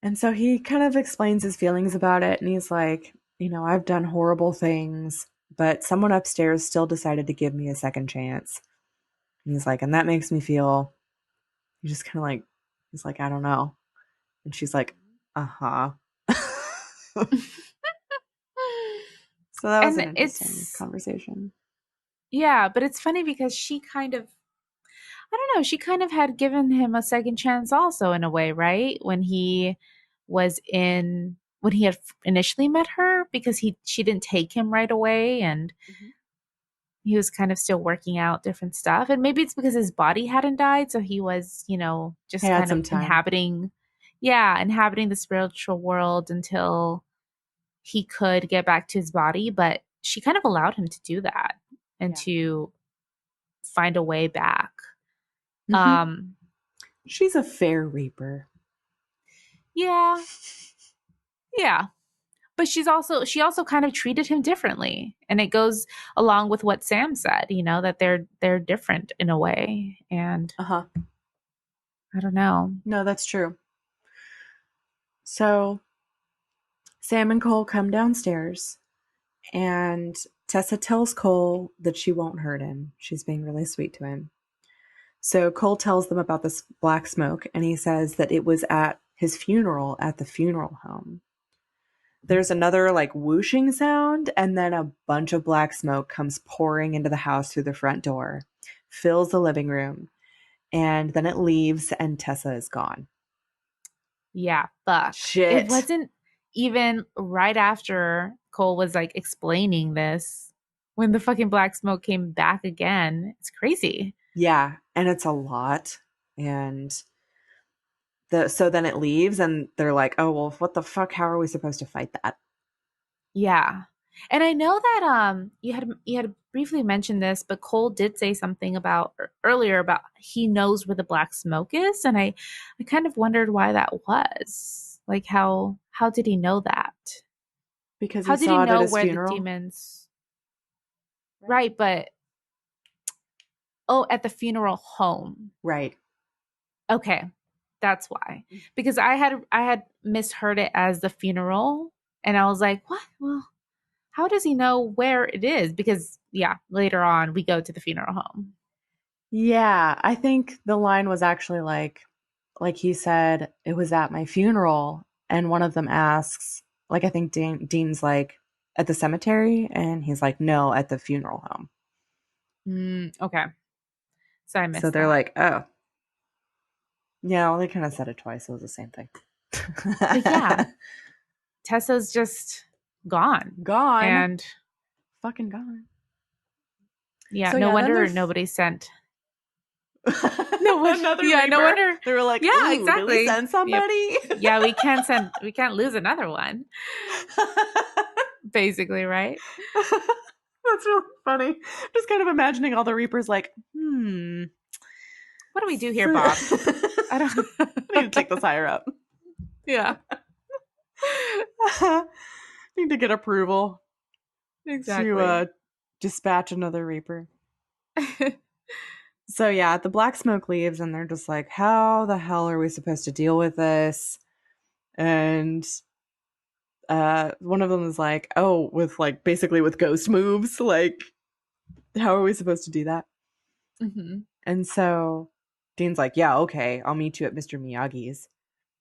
And so he kind of explains his feelings about it. And he's like, "I've done horrible things, but someone upstairs still decided to give me a second chance." And he's like, "And that makes me feel," he just kind of like, he's like, "I don't know." And she's like, "Uh-huh." So that was And an interesting it's, conversation. yeah, but it's funny because she kind of, I don't know, she kind of had given him a second chance also in a way, right? When he had initially met her because she didn't take him right away and Mhm. he was kind of still working out different stuff. And maybe it's because his body hadn't died, so he was, He just had kind of some time. inhabiting the spiritual world until he could get back to his body, but she kind of allowed him to do that and Yeah. to find a way back. Hmm. Um, She's a fair reaper. yeah, yeah. But she also kind of treated him differently. And it goes along with what Sam said, that they're different in a way. And Uh-huh. I don't know. No, that's true. So Sam and Cole come downstairs, and Tessa tells Cole that she won't hurt him. She's being really sweet to him. So Cole tells them about this black smoke, and he says that it was at his funeral at the funeral home. There's another like whooshing sound, and then a bunch of black smoke comes pouring into the house through the front door, fills the living room, and then it leaves, and Tessa is gone. Yeah, fuck. It Shit. wasn't even right after Cole was like explaining this when the fucking black smoke came back again. It's crazy. Yeah, and it's a lot. And so then it leaves, and they're like, "Oh well, what the fuck? How are we supposed to fight that?" Yeah. And I know that you had briefly mentioned this, but Cole did say something about earlier about he knows where the black smoke is, and I kind of wondered why that was. Like how did he know that? Because he How did he saw it at know his where the funeral. demons? Right, but oh, at the funeral home. Right. Okay. That's why. Because I had misheard it as the funeral, and I was like, "What? Well, how does he know where it is?" Because yeah, later on we go to the funeral home. Yeah, I think the line was actually like he said, it was at my funeral, and one of them asks, like I think Dean's like at the cemetery, and he's like, no, at the funeral home. Okay. So I So missed they're that. like, oh, yeah, well, they kind of said it twice. It was the same thing. But yeah, Tessa's just gone. Gone, And fucking gone. yeah, So no yeah, then wonder there's nobody sent. No wonder. another Yeah, no Reaper. wonder. They were like, Yeah, ooh, do we exactly. send Yep. somebody? Yeah, we can't lose another one. Basically, right? That's really funny. Just kind of imagining all the Reapers like, What do we do here, so Bob? I I need to take don't. this higher up. Yeah, Need to get approval to exactly. dispatch another Reaper. So yeah, the black smoke leaves, and they're just like, how the hell are we supposed to deal with this? And one of them is like, oh, with like basically with ghost moves, like how are we supposed to do that? hmm And so Dean's like, yeah, okay, I'll meet you at Mr. Miyagi's.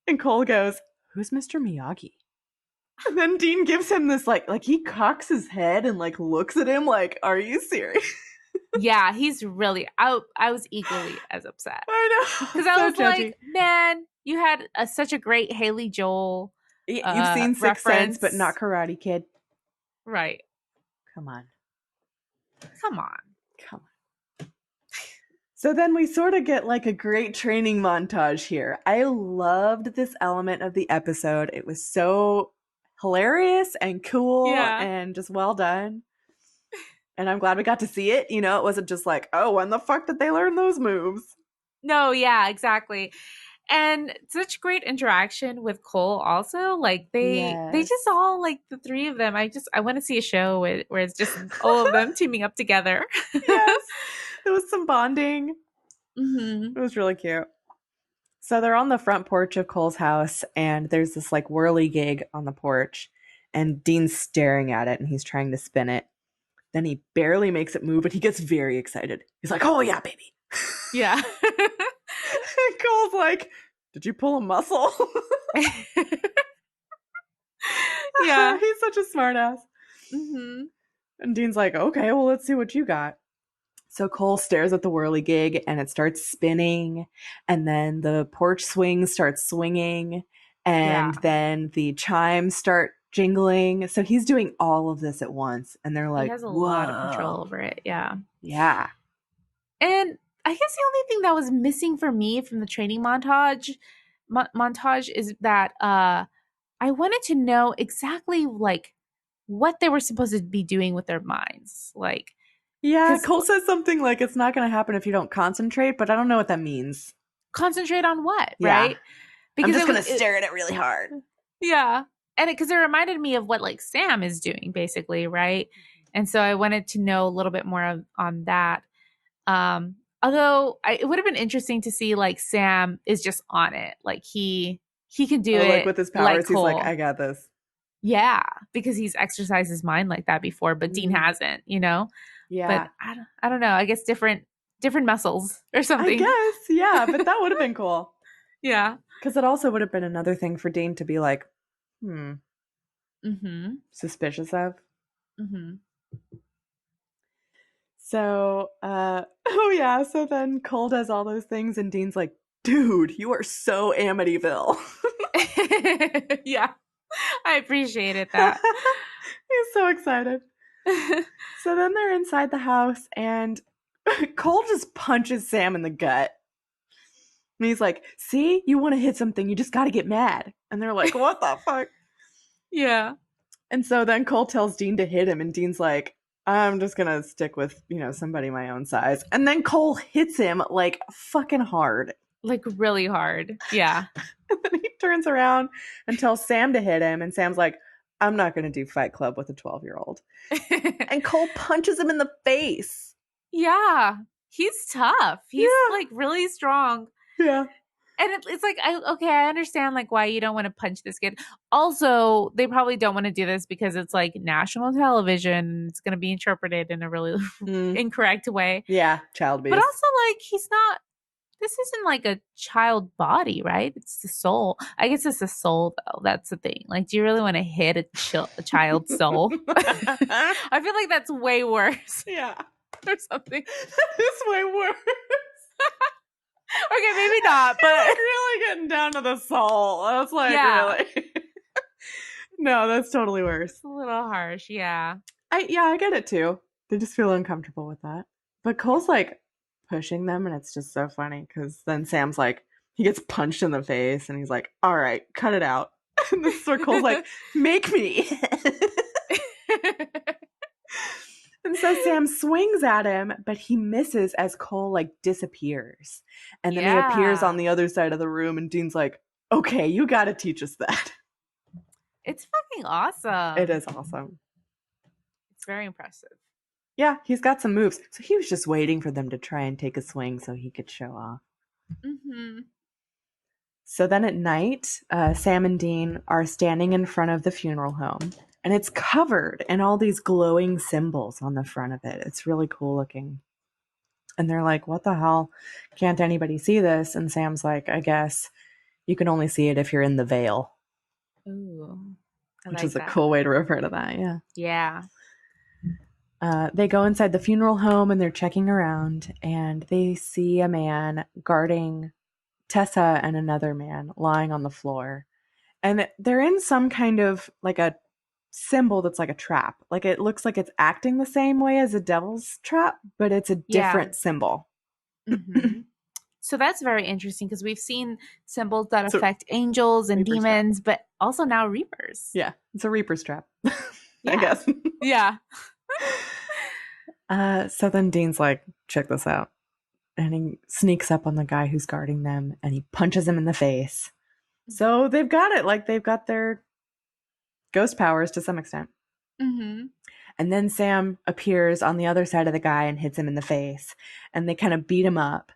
And Cole goes, who's Mr. Miyagi? And then Dean gives him this like he cocks his head and like looks at him like, are you serious? Yeah, he's really. I was equally as upset I know, because I so was like, judgy. man, you had such a great Haley Joel You've seen Sixth Sense, but not reference, Karate Kid. right? Come on, Come on. come on. So then we sort of get like a great training montage here. I loved this element of the episode. It was so hilarious and cool Yeah. and just well done. And I'm glad we got to see it. You know, it wasn't just like, oh, when the fuck did they learn those moves? No, yeah, exactly. And such great interaction with Cole also. Like they Yes. just all like the three of them. I want to see a show where it's just all of them teaming up together. Yes. There was some bonding. hmm It was really cute. So they're on the front porch of Cole's house, and there's this like whirligig on the porch, and Dean's staring at it, and he's trying to spin it. Then he barely makes it move, and he gets very excited. He's like, "Oh yeah, baby!" Yeah. And Cole's like, "Did you pull a muscle?" Yeah. He's such a smartass. hmm And Dean's like, "Okay, well, let's see what you got." So Cole stares at the whirligig, and it starts spinning, and then the porch swing starts swinging, Yeah. and then the chimes start jingling. So he's doing all of this at once, and they're He like, has a lot of control "Whoa, over it. Yeah. yeah, And I guess the only thing that was missing for me from the training montage is that I wanted to know exactly like what they were supposed to be doing with their minds. Like, Yeah, because Cole says something like it's not going to happen if you don't concentrate, but I don't know what that means. concentrate on what, Yeah. right? I'm Because just going to stare at it really hard. yeah. And because it reminded me of what like Sam is doing basically, right? And so I wanted to know a little bit more on that. Although it would have been interesting to see like Sam is just on it. Like he can do Oh, like it with his like powers, he's like, Cole. I got this. Yeah, because he's exercised his mind like that before, but Dean Mm, hasn't, you know? But yeah. I don't know. I guess different muscles or I something. guess. Yeah, but that would have been cool. Yeah. Because it also would have been another thing for Dean to be like, Mhm. suspicious of. Mhm. So, oh yeah, so then Cole does all those things, and Dean's like, dude, you are so Amityville. Yeah. I appreciated that. He's so excited. So then they're inside the house, and Cole just punches Sam in the gut. And he's like, see, you want to hit something, you just got to get mad. And they're like, what the fuck? Yeah. And so then Cole tells Dean to hit him, and Dean's like, I'm just gonna stick with, somebody my own size. And then Cole hits him like fucking hard. Like really hard. Yeah. And then he turns around and tells Sam to hit him, and Sam's like, I'm not gonna do Fight Club with a 12-year-old. And Cole punches him in the face. Yeah. He's tough. He's Yeah. like really strong. Yeah. And it's like I understand like why you don't want to punch this kid. Also, they probably don't want to do this because it's like national television. It's going to be interpreted in a really incorrect way. Yeah, child But abuse. also like he's not this isn't like a child body, right? It's the soul. I guess it's the soul though. That's the thing. Like do you really want to hit a child's soul? I feel like that's way worse. Yeah. Or something. That is way worse. Okay, maybe not, but like really getting down to the soul. That's like yeah. really. No, that's totally worse. It's a little harsh, yeah. I get it too. They just feel uncomfortable with that. But Cole's like pushing them, and it's just so funny because then Sam's like, he gets punched in the face, and he's like, all right, cut it out. And this is where Cole's like, make me. And so Sam swings at him, but he misses as Cole like disappears. And then he appears on the other side of the room, and Dean's like, okay, you got to teach us that. It's fucking awesome. It is awesome. It's very impressive. Yeah, he's got some moves. So he was just waiting for them to try and take a swing so he could show off. Mm-hmm. So then at night, Sam and Dean are standing in front of the funeral home, and it's covered in all these glowing symbols on the front of it. It's really cool looking. And they're like, what the hell? Can't anybody see this? And Sam's like, I guess you can only see it if you're in the veil. Ooh. Which is a cool way to refer to that, yeah. Yeah. They go inside the funeral home, and they're checking around, and they see a man guarding Tessa and another man lying on the floor. And they're in some kind of like a symbol that's like a trap. Like it looks like it's acting the same way as a devil's trap, but it's a different symbol. Mm-hmm. So that's very interesting because we've seen symbols that affect angels and demons, but also now reapers. Yeah, it's a reaper's trap, I guess. Yeah. So then Dean's like, check this out. And he sneaks up on the guy who's guarding them, and he punches him in the face. So they've got it. Like they've got their ghost powers to some extent. Mm-hmm. And then Sam appears on the other side of the guy and hits him in the face. And they kind of beat him up.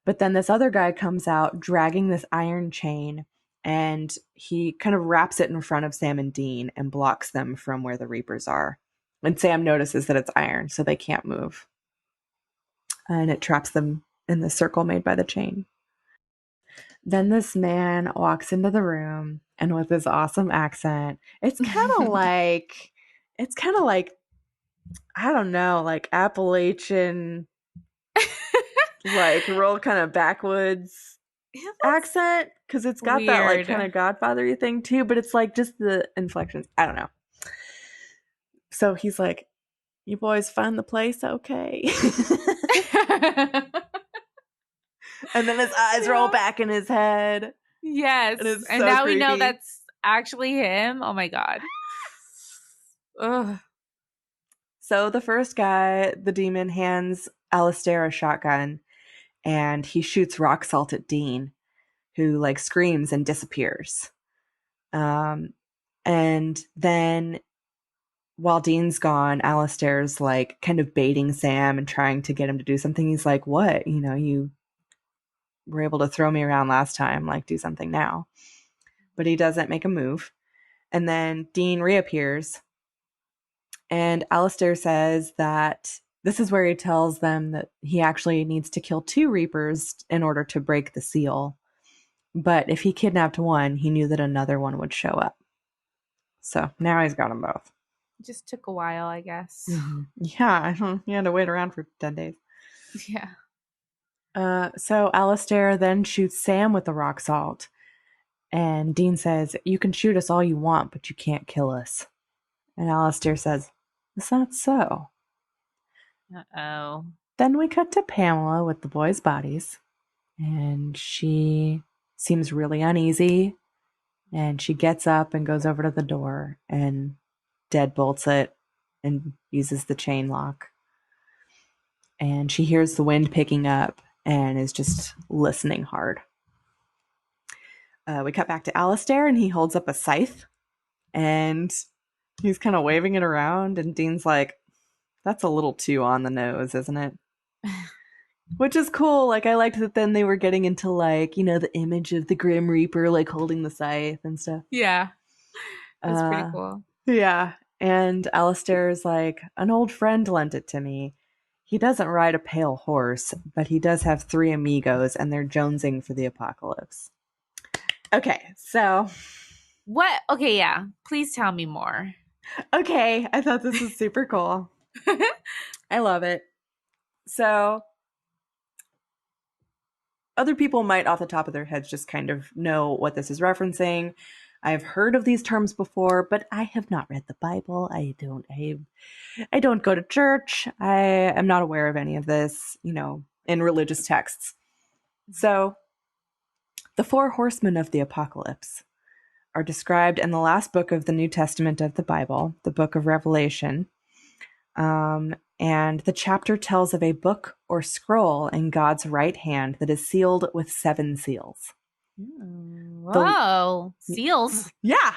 But then this other guy comes out dragging this iron chain, and he kind of wraps it in front of Sam and Dean and blocks them from where the Reapers are. And Sam notices that it's iron, so they can't move. And it traps them in the circle made by the chain. Then this man walks into the room, and with his awesome accent, it's kind of like, I don't know, like Appalachian, like real kind of backwoods accent, because it's got that like kind of Godfather-y thing too, but it's like just the inflections. I don't know. So he's like, you boys find the place okay? And then his eyes roll back in his head. Yes. And now creepy. We know actually him? Oh my god. Ugh. So the first guy, the demon, hands Alistair a shotgun and he shoots rock salt at Dean, who like screams and disappears. Um, and then while Dean's gone, Alistair's like kind of baiting Sam and trying to get him to do something. He's like, "What? You know, you were able to throw me around last time. Like, do something now." But he doesn't make a move. And then Dean reappears, and Alistair says that this is where he tells them that he actually needs to kill two Reapers in order to break the seal. But if he kidnapped one, he knew that another one would show up. So now he's got them both. Just took a while, I guess. Mm-hmm. Yeah, he had to wait around for 10 days. Yeah. So Alistair then shoots Sam with the rock salt. And Dean says, "You can shoot us all you want, but you can't kill us." And Alistair says, "It's not so." Uh-oh. Then we cut to Pamela with the boys' bodies. And she seems really uneasy. And she gets up and goes over to the door and deadbolts it and uses the chain lock. And she hears the wind picking up and is just listening hard. We cut back to Alistair and he holds up a scythe and he's kind of waving it around. And Dean's like, "That's a little too on the nose, isn't it?" Which is cool. Like, I liked that then they were getting into, like, you know, the image of the Grim Reaper, like, holding the scythe and stuff. Yeah. That's pretty Uh, cool. yeah. And Alistair's like, "An old friend lent it to me. He doesn't ride a pale horse, but he does have three amigos, and they're jonesing for the apocalypse." Okay, so. What? Okay, yeah. Please tell me more. Okay, I thought this was super cool. I love it. So, other people might, off the top of their heads, just kind of know what this is referencing. I've heard of these terms before, but I have not read the Bible. I don't go to church. I am not aware of any of this, you know, in religious texts. So, the four horsemen of the apocalypse are described in the last book of the New Testament of the Bible, the book of Revelation. And the chapter tells of a book or scroll in God's right hand that is sealed with 7 seals. Whoa. Seals. Yeah.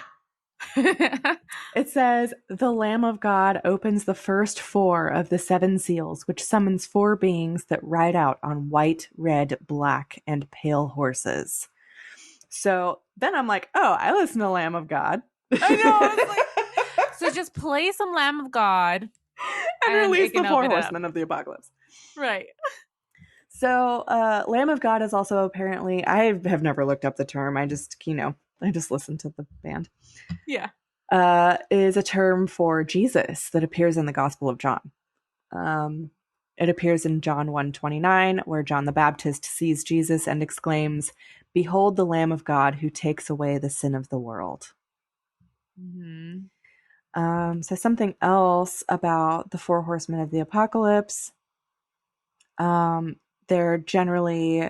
It says, "The Lamb of God opens the first 4 of the 7 seals, which summons 4 beings that ride out on white, red, black, and pale horses." So then I'm like, oh, I listen to Lamb of God. I know. It's like, so just play some Lamb of God and release the 4 horsemen of the apocalypse. Right. So Lamb of God is also apparently, I have never looked up the term. I just, I just listened to the band. Yeah. Is a term for Jesus that appears in the Gospel of John. It appears in John 1:29, where John the Baptist sees Jesus and exclaims, "Behold the Lamb of God who takes away the sin of the world." Mm-hmm. So something else about the 4 horsemen of the apocalypse. They're generally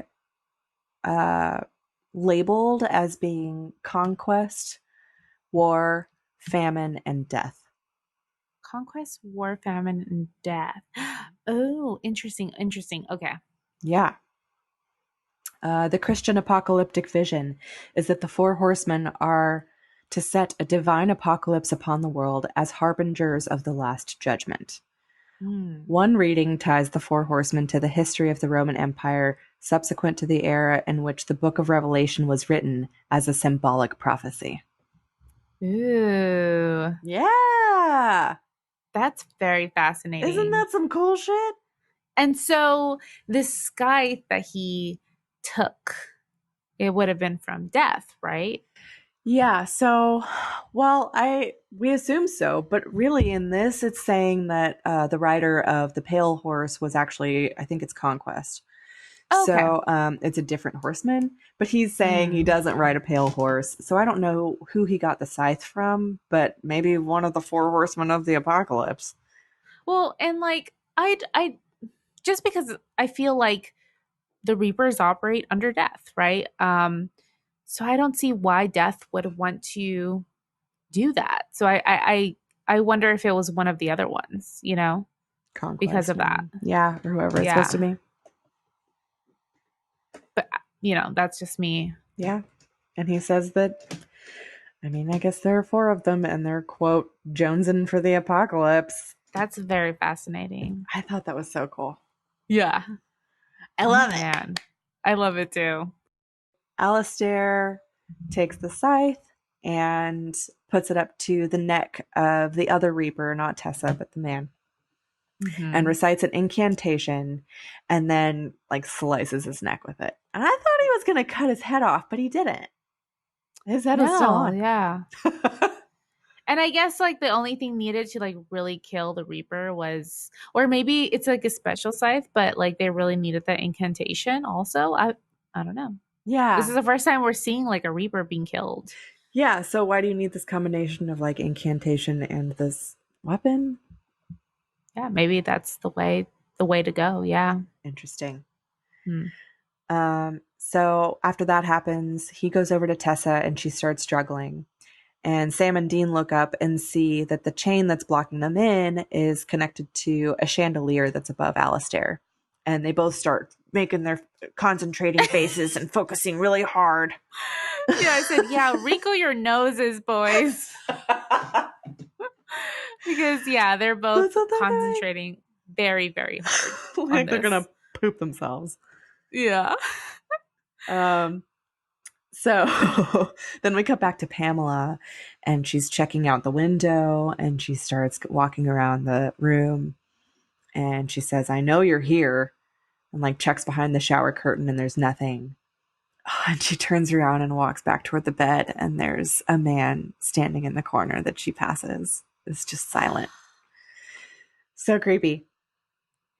labeled as being conquest, war, famine, and death. Conquest, war, famine, and death. Oh, interesting. Okay. Yeah. The Christian apocalyptic vision is that the 4 horsemen are to set a divine apocalypse upon the world as harbingers of the last judgment. One reading ties the 4 horsemen to the history of the Roman Empire subsequent to the era in which the book of Revelation was written as a symbolic prophecy. Ooh. Yeah. That's very fascinating. Isn't that some cool shit? And so this scythe that he took, it would have been from death, right? Yeah, so, well, we assume so, but really in this, it's saying that the rider of the pale horse was actually, I think it's Conquest. Okay. So it's a different horseman, but he's saying he doesn't ride a pale horse. So I don't know who he got the scythe from, but maybe one of the 4 horsemen of the apocalypse. Well, and like I just because I feel like the Reapers operate under death, right? So I don't see why Death would want to do that. So I wonder if it was one of the other ones, because Conquest, of that. maybe. Yeah, or whoever it's supposed to Yeah. be. But that's just me. Yeah. And he says that, I mean, I guess there are four of them, and they're, quote, jonesing for the apocalypse. That's very fascinating. I thought that was so cool. Yeah. I Oh love it. man. I love it too. Alistair takes the scythe and puts it up to the neck of the other Reaper, not Tessa, but the man, and Hmm. recites an incantation and then like slices his neck with it. And I thought he was going to cut his head off, but he didn't. His head was still No, on. yeah. And I guess like the only thing needed to like really kill the Reaper was, or maybe it's like a special scythe, but like they really needed that incantation also. I don't know. This is Yeah. the first time we're seeing like a Reaper being killed. Yeah. So why do you need this combination of like incantation and this weapon? Yeah, maybe that's the way to go. Yeah. Interesting. Hmm. So after that happens, he goes over to Tessa and she starts struggling. And Sam and Dean look up and see that the chain that's blocking them in is connected to a chandelier that's above Alistair. And they both start making their concentrating faces and focusing really hard. Yeah, I said, yeah, wrinkle your noses, boys. Because yeah, they're both That's what they're doing. concentrating very, very hard on Like they're this. gonna poop themselves. Yeah. Um, so then we cut back to Pamela, and she's checking out the window, and she starts walking around the room, and she says, "I know you're here," and like checks behind the shower curtain, and there's nothing. And she turns around and walks back toward the bed, and there's a man standing in the corner that she passes. It's just silent. So creepy.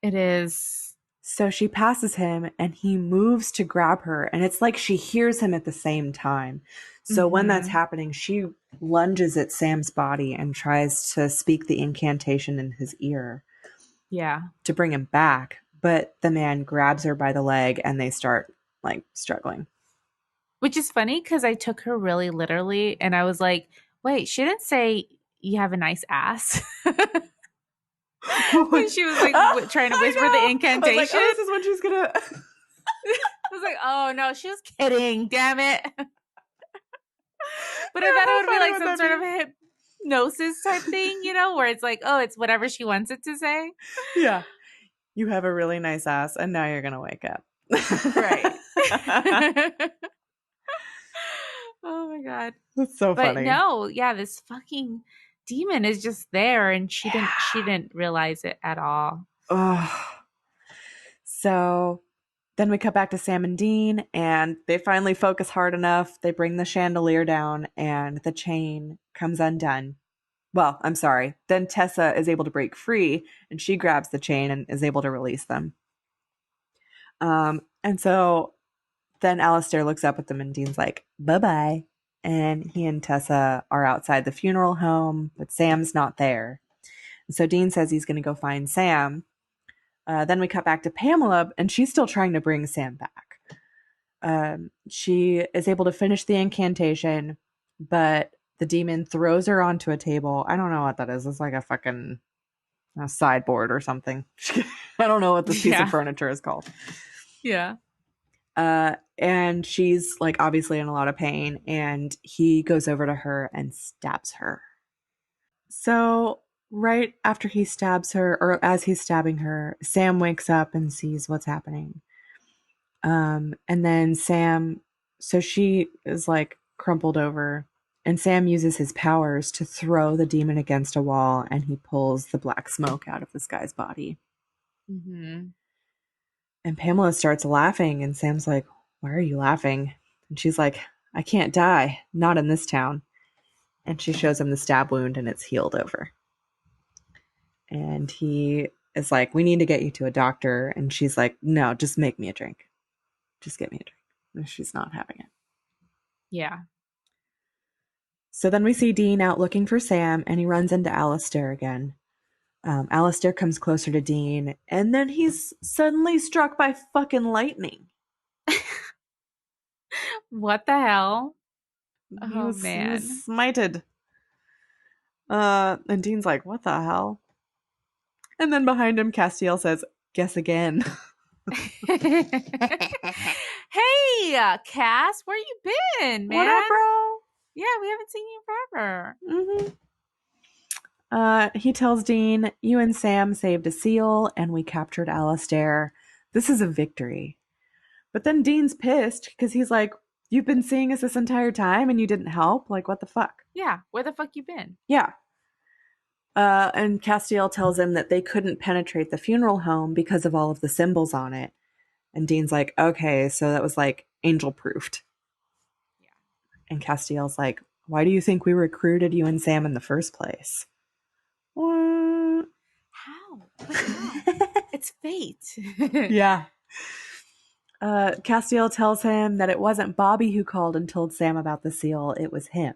It is. So she passes him and he moves to grab her, and it's like she hears him at the same time. So when that's Mm-hmm. happening, she lunges at Sam's body and tries to speak the incantation in his ear Yeah. to bring him back. But the man grabs her by the leg and they start like struggling. Which is funny because I took her really literally and I was like, wait, she didn't say you have a nice ass. When she was like trying to I whisper the know. I was like, incantation. oh, this is when she's gonna. I was like, oh no, she was kidding. Damn it. But I Yeah, thought it how would be funny like would some that sort be? of hypnosis type thing, where it's like, oh, it's whatever she wants it to say. Yeah, you have a really nice ass, and now you're gonna wake up. Right. Oh my God. That's so But funny. no, yeah, this fucking demon is just there and she Yeah. didn't realize it at all. Oh. So then we cut back to Sam and Dean, and they finally focus hard enough. They bring the chandelier down, and the chain comes undone. Well, I'm sorry. Then Tessa is able to break free, and she grabs the chain and is able to release them. And so then Alistair looks up at them, and Dean's like, bye bye. And he and Tessa are outside the funeral home, but Sam's not there. And so Dean says he's going to go find Sam. Then we cut back to Pamela, and she's still trying to bring Sam back. She is able to finish the incantation, but the demon throws her onto a table. I don't know what that is. It's like a fucking sideboard or something. I don't know what this piece of Yeah. furniture is called. Yeah. And she's like obviously in a lot of pain, and he goes over to her and stabs her. So right after he stabs her, or as he's stabbing her, Sam wakes up and sees what's happening. And then Sam, so she is like crumpled over, and Sam uses his powers to throw the demon against a wall, and he pulls the black smoke out of this guy's body. Mm-hmm. And Pamela starts laughing, and Sam's like, "Why are you laughing?" And she's like, "I can't die, not in this town." And she shows him the stab wound, and it's healed over. And he is like, "We need to get you to a doctor." And she's like, "No, just make me a drink. Just get me a drink." And she's not having it. Yeah. So then we see Dean out looking for Sam, and he runs into Alistair again. Alistair comes closer to Dean, and then he's suddenly struck by fucking lightning. What the hell? He Oh was man. smited. And Dean's like, what the hell? And then behind him, Castiel says, guess again. Hey, Cass, where you been, What up, man? bro? Yeah, we haven't seen you forever. Mm-hmm. He tells Dean, you and Sam saved a seal, and we captured Alistair. This is a victory. But then Dean's pissed because he's like, you've been seeing us this entire time and you didn't help? Like, what the fuck? Yeah, where the fuck you been? Yeah. And Castiel tells him that they couldn't penetrate the funeral home because of all of the symbols on it. And Dean's like, okay, so that was like angel proofed. Yeah. And Castiel's like, why do you think we recruited you and Sam in the first place? What? How? But how? It's fate. Yeah. Castiel tells him that it wasn't Bobby who called and told Sam about the seal, it was him.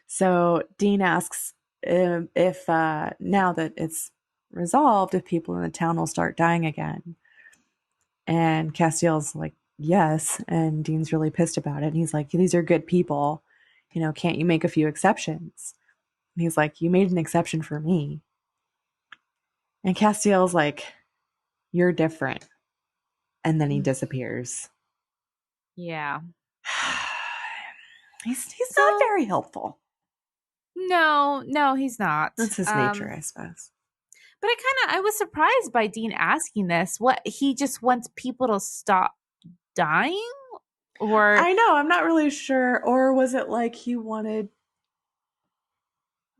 So Dean asks if now that it's resolved, if people in the town will start dying again. And Castiel's like, yes. And Dean's really pissed about it. And he's like, these are good people. You know, can't you make a few exceptions? And he's like, you made an exception for me. And Castiel's like, you're different. And then he disappears. Yeah. He's not So very helpful. no, he's not. That's his nature, I suppose. But I was surprised by Dean asking this. What, he just wants people to stop dying? Or I know, I'm not really sure. Or was it like he wanted,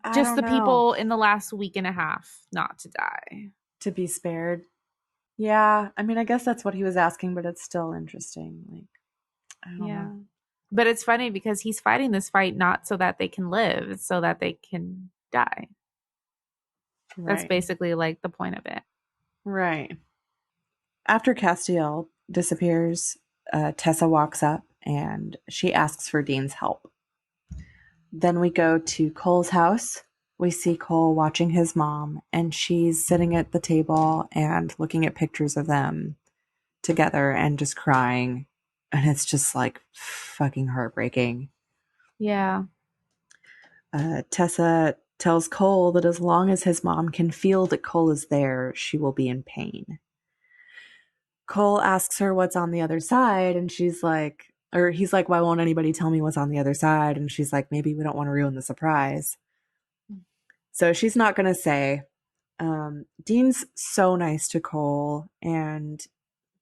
I just don't the know, people in the last week and a half not to die? to be spared? Yeah, I mean, I guess that's what he was asking, but it's still interesting. Like, I don't Yeah. know. But it's funny because he's fighting this fight not so that they can live, it's so that they can die. That's Right. basically like the point of it. Right. After Castiel disappears, Tessa walks up and she asks for Dean's help. Then we go to Cole's house. We see Cole watching his mom, and she's sitting at the table and looking at pictures of them together and just crying. And it's just like fucking heartbreaking. Yeah. Tessa tells Cole that as long as his mom can feel that Cole is there, she will be in pain. Cole asks her what's on the other side, and she's like, or he's like, why won't anybody tell me what's on the other side? And she's like, maybe we don't want to ruin the surprise. So she's not going to say. Dean's so nice to Cole, and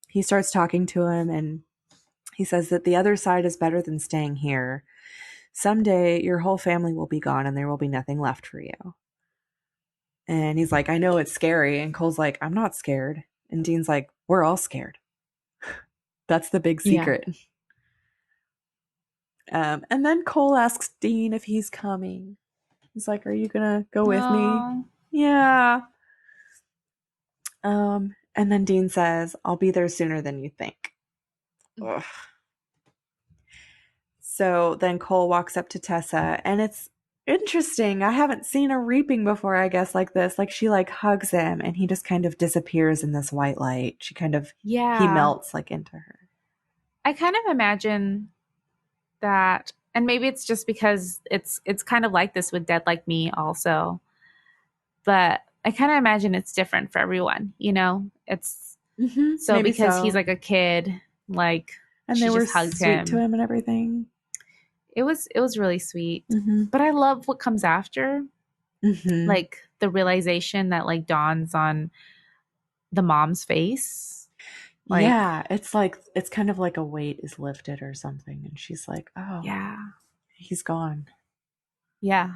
he starts talking to him, and he says that the other side is better than staying here. Someday your whole family will be gone and there will be nothing left for you. And he's like, I know it's scary. And Cole's like, I'm not scared. And Dean's like, we're all scared. That's the big Yeah. secret. And then Cole asks Dean if he's coming. He's like, are you going to go with me? Oh. Yeah. And then Dean says, I'll be there sooner than you think. Ugh. So then Cole walks up to Tessa, and it's interesting. I haven't seen a reaping before, I guess, like this. Like she like hugs him and he just kind of disappears in this white light. He Yeah. melts like into her. I kind of imagine that, and maybe it's just because it's kind of like this with Dead Like Me also, but I kind of imagine it's different for everyone, you know? It's so Maybe because he's so. like a kid, like And they she were just hugged sweet to him. him and everything. It was really sweet. Mm-hmm. But I love what comes after, Mm-hmm. like the realization that like dawns on the mom's face. Like, Yeah, it's like it's kind of like a weight is lifted or something, and she's like, "Oh, yeah. he's gone." Yeah.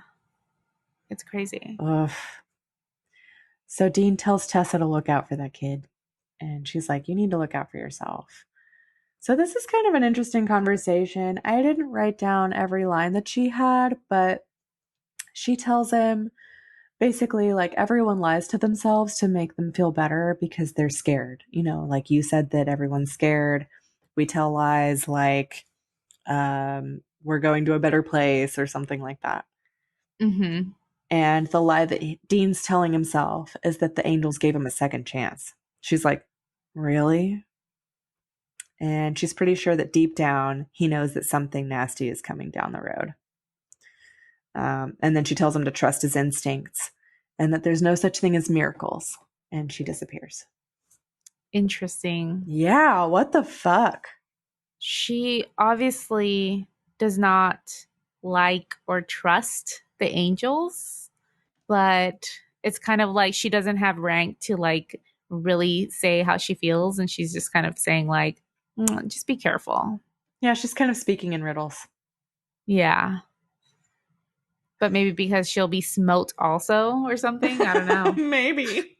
It's crazy. Ugh. So Dean tells Tessa to look out for that kid, and she's like, "You need to look out for yourself." So this is kind of an interesting conversation. I didn't write down every line that she had, but she tells him basically like everyone lies to themselves to make them feel better because they're scared. You know, like you said that everyone's scared. We tell lies like we're going to a better place or something like that. Mm-hmm. And the lie that Dean's telling himself is that the angels gave him a second chance. She's like, really? And she's pretty sure that deep down, he knows that something nasty is coming down the road. And then she tells him to trust his instincts and that there's no such thing as miracles. And she disappears. Interesting. Yeah, what the fuck? She obviously does not like or trust the angels, but it's kind of like she doesn't have rank to like really say how she feels, and she's just kind of saying like, just be careful. Yeah, she's kind of speaking in riddles. Yeah. But maybe because she'll be smote also or something. I don't know. Maybe.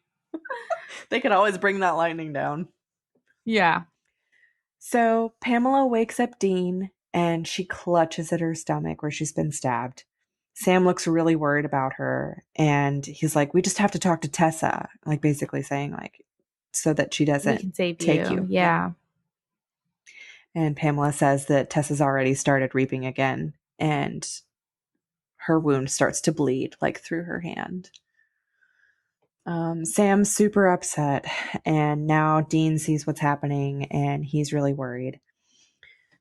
They could always bring that lightning down. Yeah. So Pamela wakes up Dean and she clutches at her stomach where she's been stabbed. Sam looks really worried about her and he's like, we just have to talk to Tessa, like basically saying like, so that she We doesn't can save take you. you. Yeah. And Pamela says that Tessa's already started reaping again and her wound starts to bleed like through her hand. Sam's super upset, and now Dean sees what's happening and he's really worried.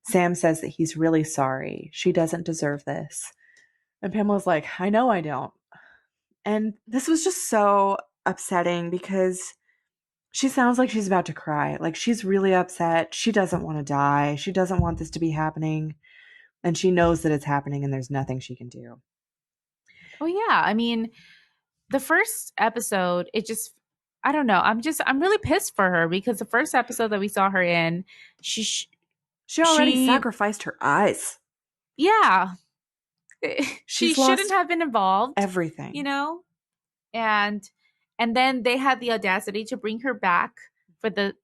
Sam says that he's really sorry. She doesn't deserve this. And Pamela's like, I know I don't. And this was just so upsetting because she sounds like she's about to cry. Like she's really upset. She doesn't want to die. She doesn't want this to be happening. And she knows that it's happening and there's nothing she can do. Oh, yeah. I mean, the first episode, it just, I don't know. I'm really pissed for her because the first episode that we saw her in, she, She already she, sacrificed her eyes. yeah, she She's shouldn't lost have been involved, you everything. know? And, and then they had the audacity to bring her back for the,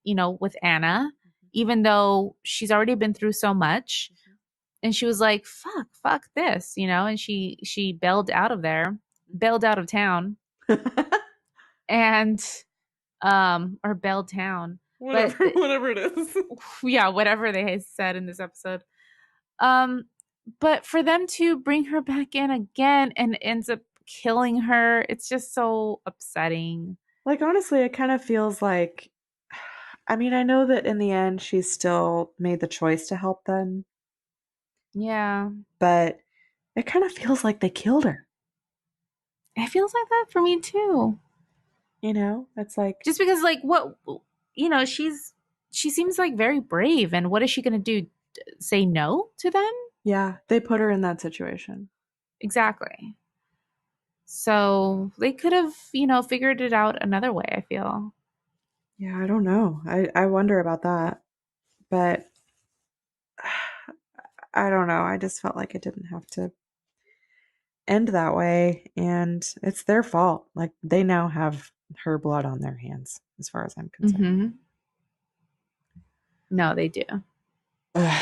with Anna, even though she's already been through so much. And she was like, fuck this, and she bailed out of there, bailed out of town, and or bailed town. But Whatever it is. yeah, whatever they said in this episode. Um, but for them to bring her back in again and ends up killing her, it's just so upsetting. Like, honestly, it kind of feels like, I mean, I know that in the end she still made the choice to help them, Yeah. but it kind of feels like they killed her. It feels like that for me too. It's like, Just because like what she seems like very brave, and what is she going to do? Say no to them? yeah, they put her in that situation. Exactly. So they could have, figured it out another way, I feel. Yeah, I don't know. I wonder about that. But I don't know. I just felt like it didn't have to end that way. And it's their fault. Like, they now have her blood on their hands, as far as I'm concerned. Mm-hmm. No, they do.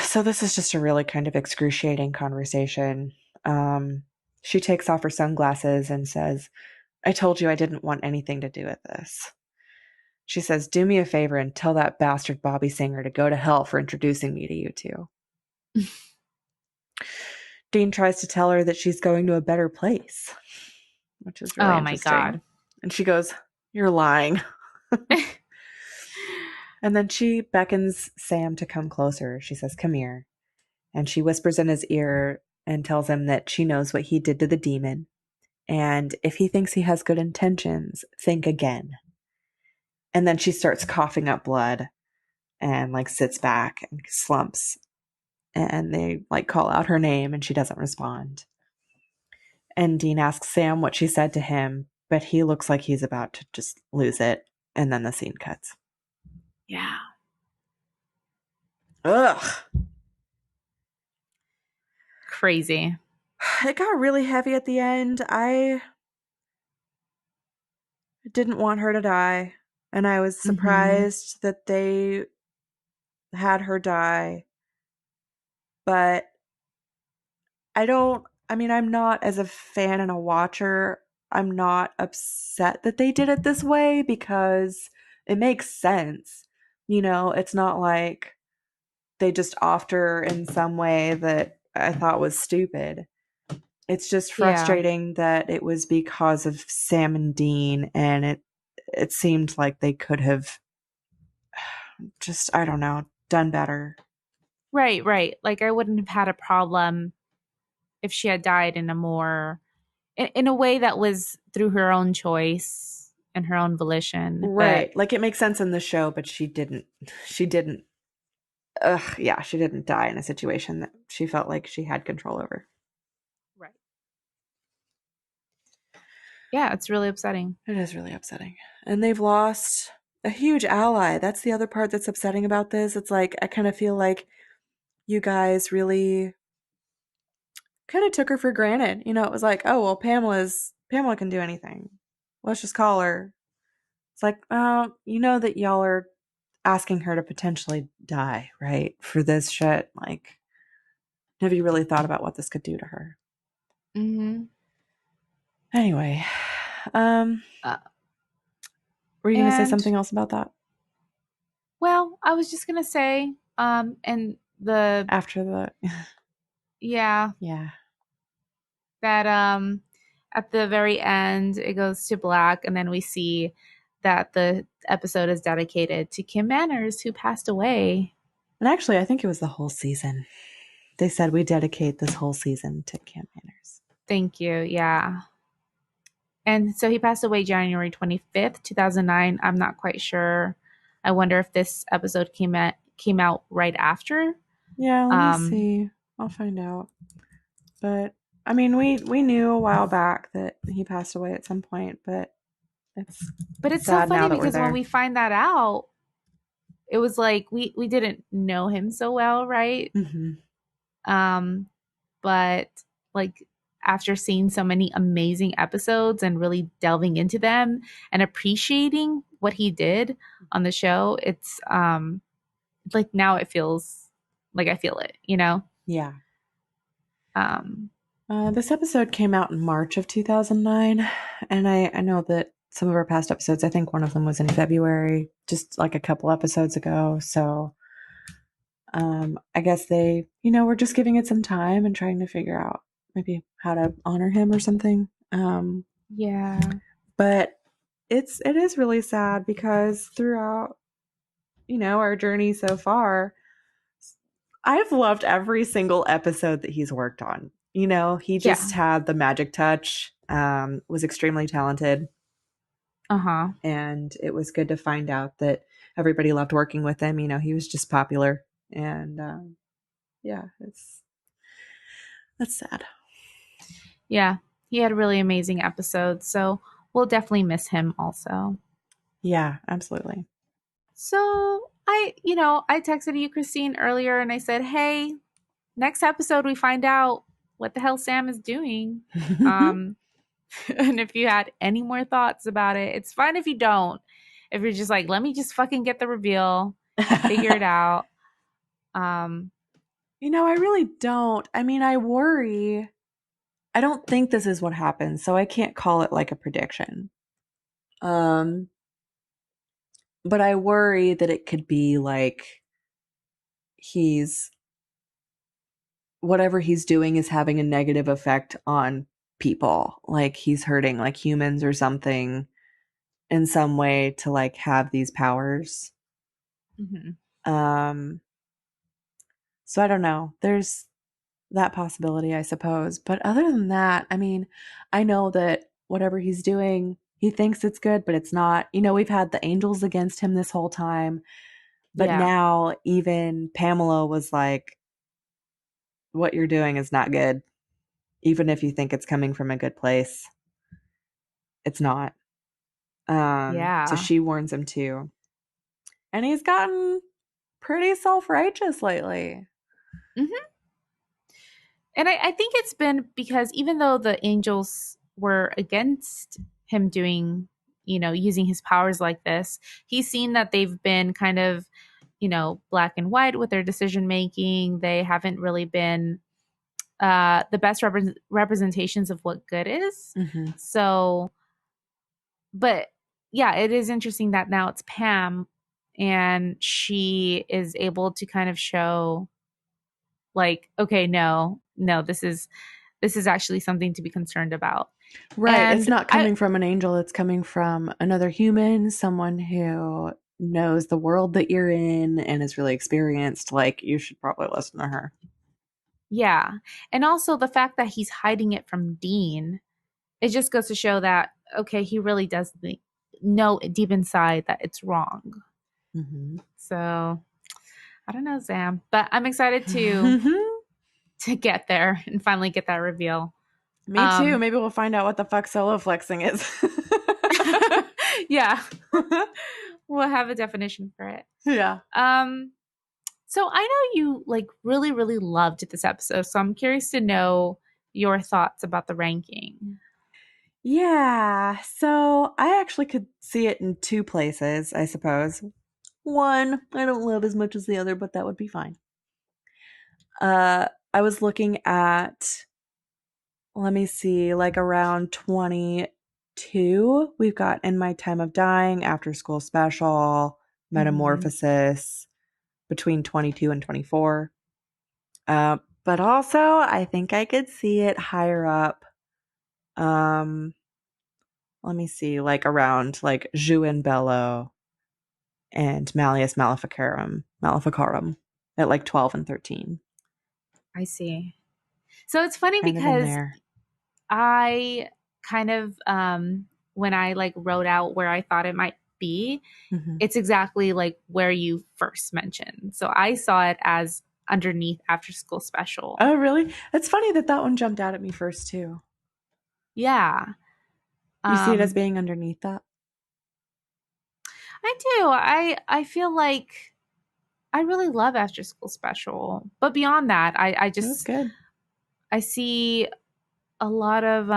So this is just a really kind of excruciating conversation. Um, she takes off her sunglasses and says, I told you I didn't want anything to do with this. She says, do me a favor and tell that bastard Bobby Singer to go to hell for introducing me to you two. Dean tries to tell her that she's going to a better place, which is really Oh my interesting. God. And she goes, you're lying. And then she beckons Sam to come closer. She says, come here. And she whispers in his ear and tells him that she knows what he did to the demon. And if he thinks he has good intentions, think again. And then she starts coughing up blood and like sits back and slumps. And they like call out her name and she doesn't respond. And Dean asks Sam what she said to him, but he looks like he's about to just lose it. And then the scene cuts. Yeah. Ugh. Crazy. It got really heavy at the end. I didn't want her to die. And I was Mm-hmm. surprised that they had her die. But I'm not, as a fan and a watcher, I'm not upset that they did it this way because it makes sense. It's not like they just offed her in some way that I thought was stupid. It's just Yeah. frustrating that it was because of Sam and Dean, and it seemed like they could have just, I don't know, done better. Right, right. Like I wouldn't have had a problem if she had died in a more in a way that was through her own choice and her own volition. But Right. Like it makes sense in the show, but she didn't. She didn't. Ugh, yeah, she didn't die in a situation that she felt like she had control over. right. Yeah, it's really upsetting. It is really upsetting. And they've lost a huge ally. That's the other part that's upsetting about this. It's like, I kind of feel like you guys really kind of took her for granted. You know, it was like, oh, well, Pamela can do anything. Let's just call her. It's like, oh, you know that y'all are asking her to potentially die, right? For this shit. Like, have you really thought about what this could do to her? Hmm. Anyway, um, Uh, were you going to say and something else about that well, I was just gonna say, and the after the, yeah, yeah. that at the very end it goes to black, and then we see that the episode is dedicated to Kim Manners, who passed away. And actually, I think it was the whole season. They said we dedicate this whole season to Cam Manners. Thank you. Yeah. And so he passed away January 25th, 2009. I'm not quite sure. I wonder if this episode came out right after. Yeah, let me Um, see. I'll find out. But I mean, we knew a while back that he passed away at some point, but it's but it's so sad now funny that we're because when there. we find that out, it was like we didn't know him so well, right? Mm-hmm. Um, but like after seeing so many amazing episodes and really delving into them and appreciating what he did on the show, it's like now it feels like I feel it, you know? Yeah. Um, This episode came out in March of 2009, and I know that some of our past episodes, I think one of them was in February, just like a couple episodes ago. So I guess they, were just giving it some time and trying to figure out maybe how to honor him or something. yeah. But it is really sad because throughout, our journey so far, I've loved every single episode that he's worked on. He just Yeah. had the magic touch, was extremely talented, Uh-huh. and it was good to find out that everybody loved working with him. He was just popular, and yeah, that's sad. Yeah. He had really amazing episodes, so we'll definitely miss him also. Yeah, absolutely. So I texted you, Christine, earlier and I said, hey, next episode we find out what the hell Sam is doing. Um, and if you had any more thoughts about it, it's fine if you don't. If you're just like, let me just fucking get the reveal, figure it out. Um, I really don't. I mean, I worry. I don't think this is what happens, so I can't call it like a prediction. Um, but I worry that it could be like he's whatever he's doing is having a negative effect on people. Like he's hurting like humans or something in some way to like have these powers. mhm. Um, so I don't know. There's that possibility, I suppose. But other than that, I mean, I know that whatever he's doing, he thinks it's good, but it's not. We've had the angels against him this whole time, but Yeah. now even Pamela was like, what you're doing is not good. Even if you think it's coming from a good place, it's not. So Yeah. she warns him too. And he's gotten pretty self righteous lately. Hmm. And I think it's been because even though the angels were against him doing, using his powers like this, he's seen that they've been kind of, black and white with their decision making. They haven't really been the best representations of what good is. Mm-hmm. So, but yeah, it is interesting that now it's Pam and she is able to kind of show like, okay, no, this is actually something to be concerned about. Right. It's And not I coming from an angel, it's coming from another human, someone who knows the world that you're in and is really experienced, like you should probably listen to her. Yeah. And also the fact that he's hiding it from Dean, it just goes to show that, okay, he really does know deep inside that it's wrong. Mm-hmm. So I don't know, Sam, but I'm excited to get there and finally get that reveal. Me too. Um, Maybe we'll find out what the fuck solo flexing is. yeah, we'll have a definition for it. Yeah. Um, so I know you like really, really loved this episode. So I'm curious to know your thoughts about the ranking. Yeah. So I actually could see it in two places, I suppose. One, I don't love as much as the other, but that would be fine. I was looking at, let me see, like around 22. We've got In My Time of Dying, After School Special, Mm-hmm. Metamorphosis, between 22 and 24. But also, I think I could see it higher up. Um, Let me see, like around like Jus and Bello and Malleus Maleficarum at like 12 and 13. I see. So it's funny Kind of in because there. I kind of when I like wrote out where I thought it might be, Hmm. it's exactly like where you first mentioned. So I saw it as underneath After School Special. Oh, really? It's funny that that one jumped out at me first, too. Yeah. You see it as Um being underneath that? I do. I feel like I really love After School Special. But beyond that, I It was just good. I see a lot of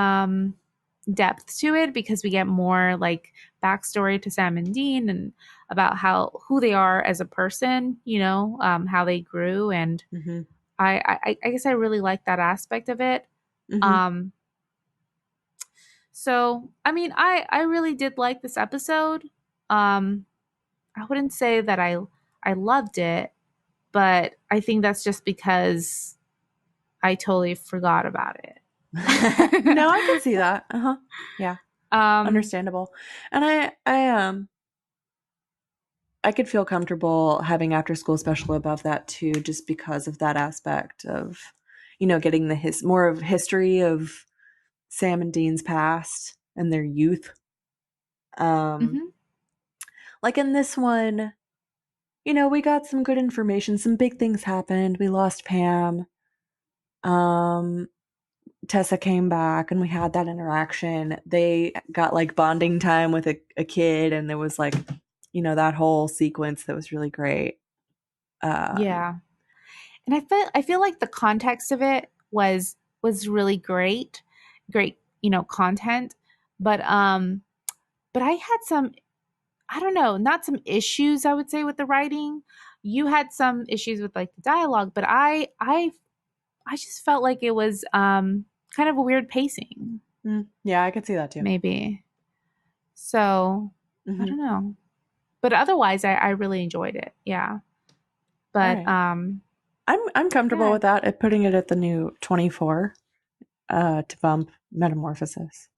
depth to it because we get more like backstory to Sam and Dean and about how who they are as a person, how they grew, and Hmm. I guess I really like that aspect of it. Hmm. Um, so I mean, I really did like this episode. I wouldn't say that I loved it, but I think that's just because I totally forgot about No, I can it. see that. Uh-huh. Yeah, um, understandable. And I could feel comfortable having After School Special above that too, just because of that aspect of, getting the more of history of Sam and Dean's past and their youth. Um, mhm. like in this one, we got some good information. Some big things happened. We lost Pam. Um, Tessa came back and we had that interaction. They got like bonding time with a kid, and there was like, that whole sequence that was really great. Um, Yeah. And I feel like the context of it was really great, great, content. But I had some, I don't know, not some issues I would say with the writing. You had some issues with like the dialogue, but I just felt like it was kind of a weird pacing, yeah, I could see that too. maybe. So I Hmm. don't know. But otherwise I really enjoyed it. Yeah. All But right. I'm comfortable yeah. with that at putting it at the new 24 to bump Metamorphosis.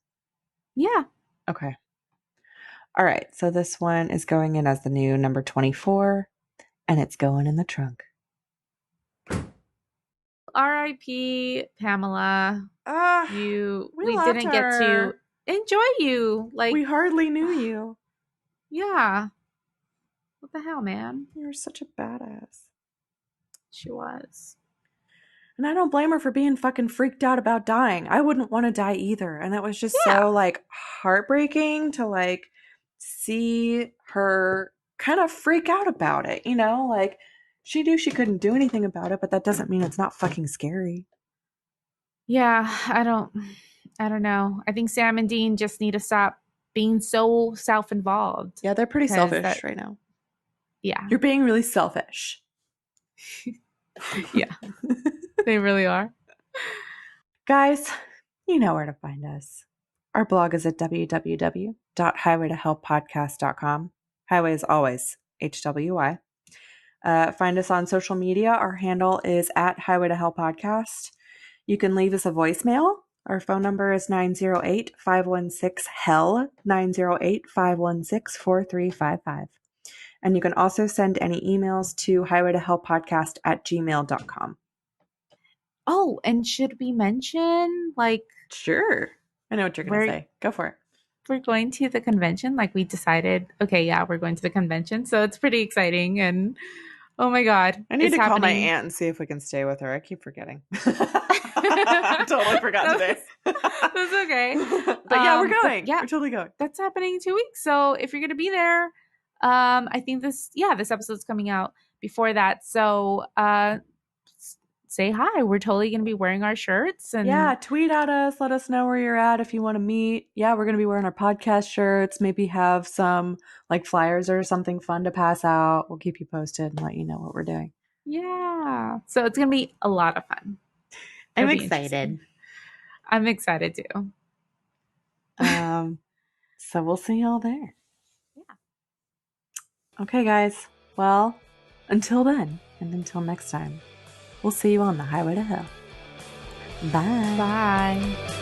Yeah. Okay. All right. So this one is going in as the new number 24, and it's going in the trunk. R.I.P. Pamela. Ah, we We loved didn't get to her. enjoy you. We Like, hardly knew you. yeah. What the hell, man? You're such a badass. She was. And I don't blame her for being fucking freaked out about dying. I wouldn't want to die either. And that was just Yeah. so like heartbreaking to like see her kind of freak out about it, Like she knew she couldn't do anything about it, but that doesn't mean it's not fucking scary. Yeah. I don't know. I think Sam and Dean just need to stop being so self-involved. Yeah, they're pretty Because selfish that, right now. yeah. You're being really selfish. Yeah. They really are. Guys, you know where to find us. Our blog is at www.highwaytohellpodcast.com. Highway is always HWY. Find us on social media. Our handle is at Highway to Hell Podcast. You can leave us a voicemail. Our phone number is 908-516-HELL, 908-516-4355. And you can also send any emails to highwaytohellpodcast@gmail.com. Oh, and should we mention like Sure. I know what you're going to we're say. Go for it. we're going to the convention? Like we decided, okay, yeah, we're going to the convention. So it's pretty exciting and oh my God, I need it's to call my happening. aunt and see if we can stay with her. I keep forgetting. I totally forgot today. That's okay. But yeah, we're But going. yeah, We're totally going. that's happening in 2 weeks. So if you're gonna be there, I think this episode's coming out before that. So say hi. We're totally gonna be wearing our shirts Yeah, and tweet at us. Let us know where you're at if you want to meet. Yeah, we're going to be wearing our podcast shirts. Maybe have some like flyers or something fun to pass out. We'll keep you posted and let you know what we're doing. yeah. So it's gonna be a lot of fun. I'm It'll be excited. interesting. I'm excited too. So we'll see y'all there. Yeah. Okay, guys. Well, until then, and until next time, we'll see you on the highway to hell. Bye. Bye.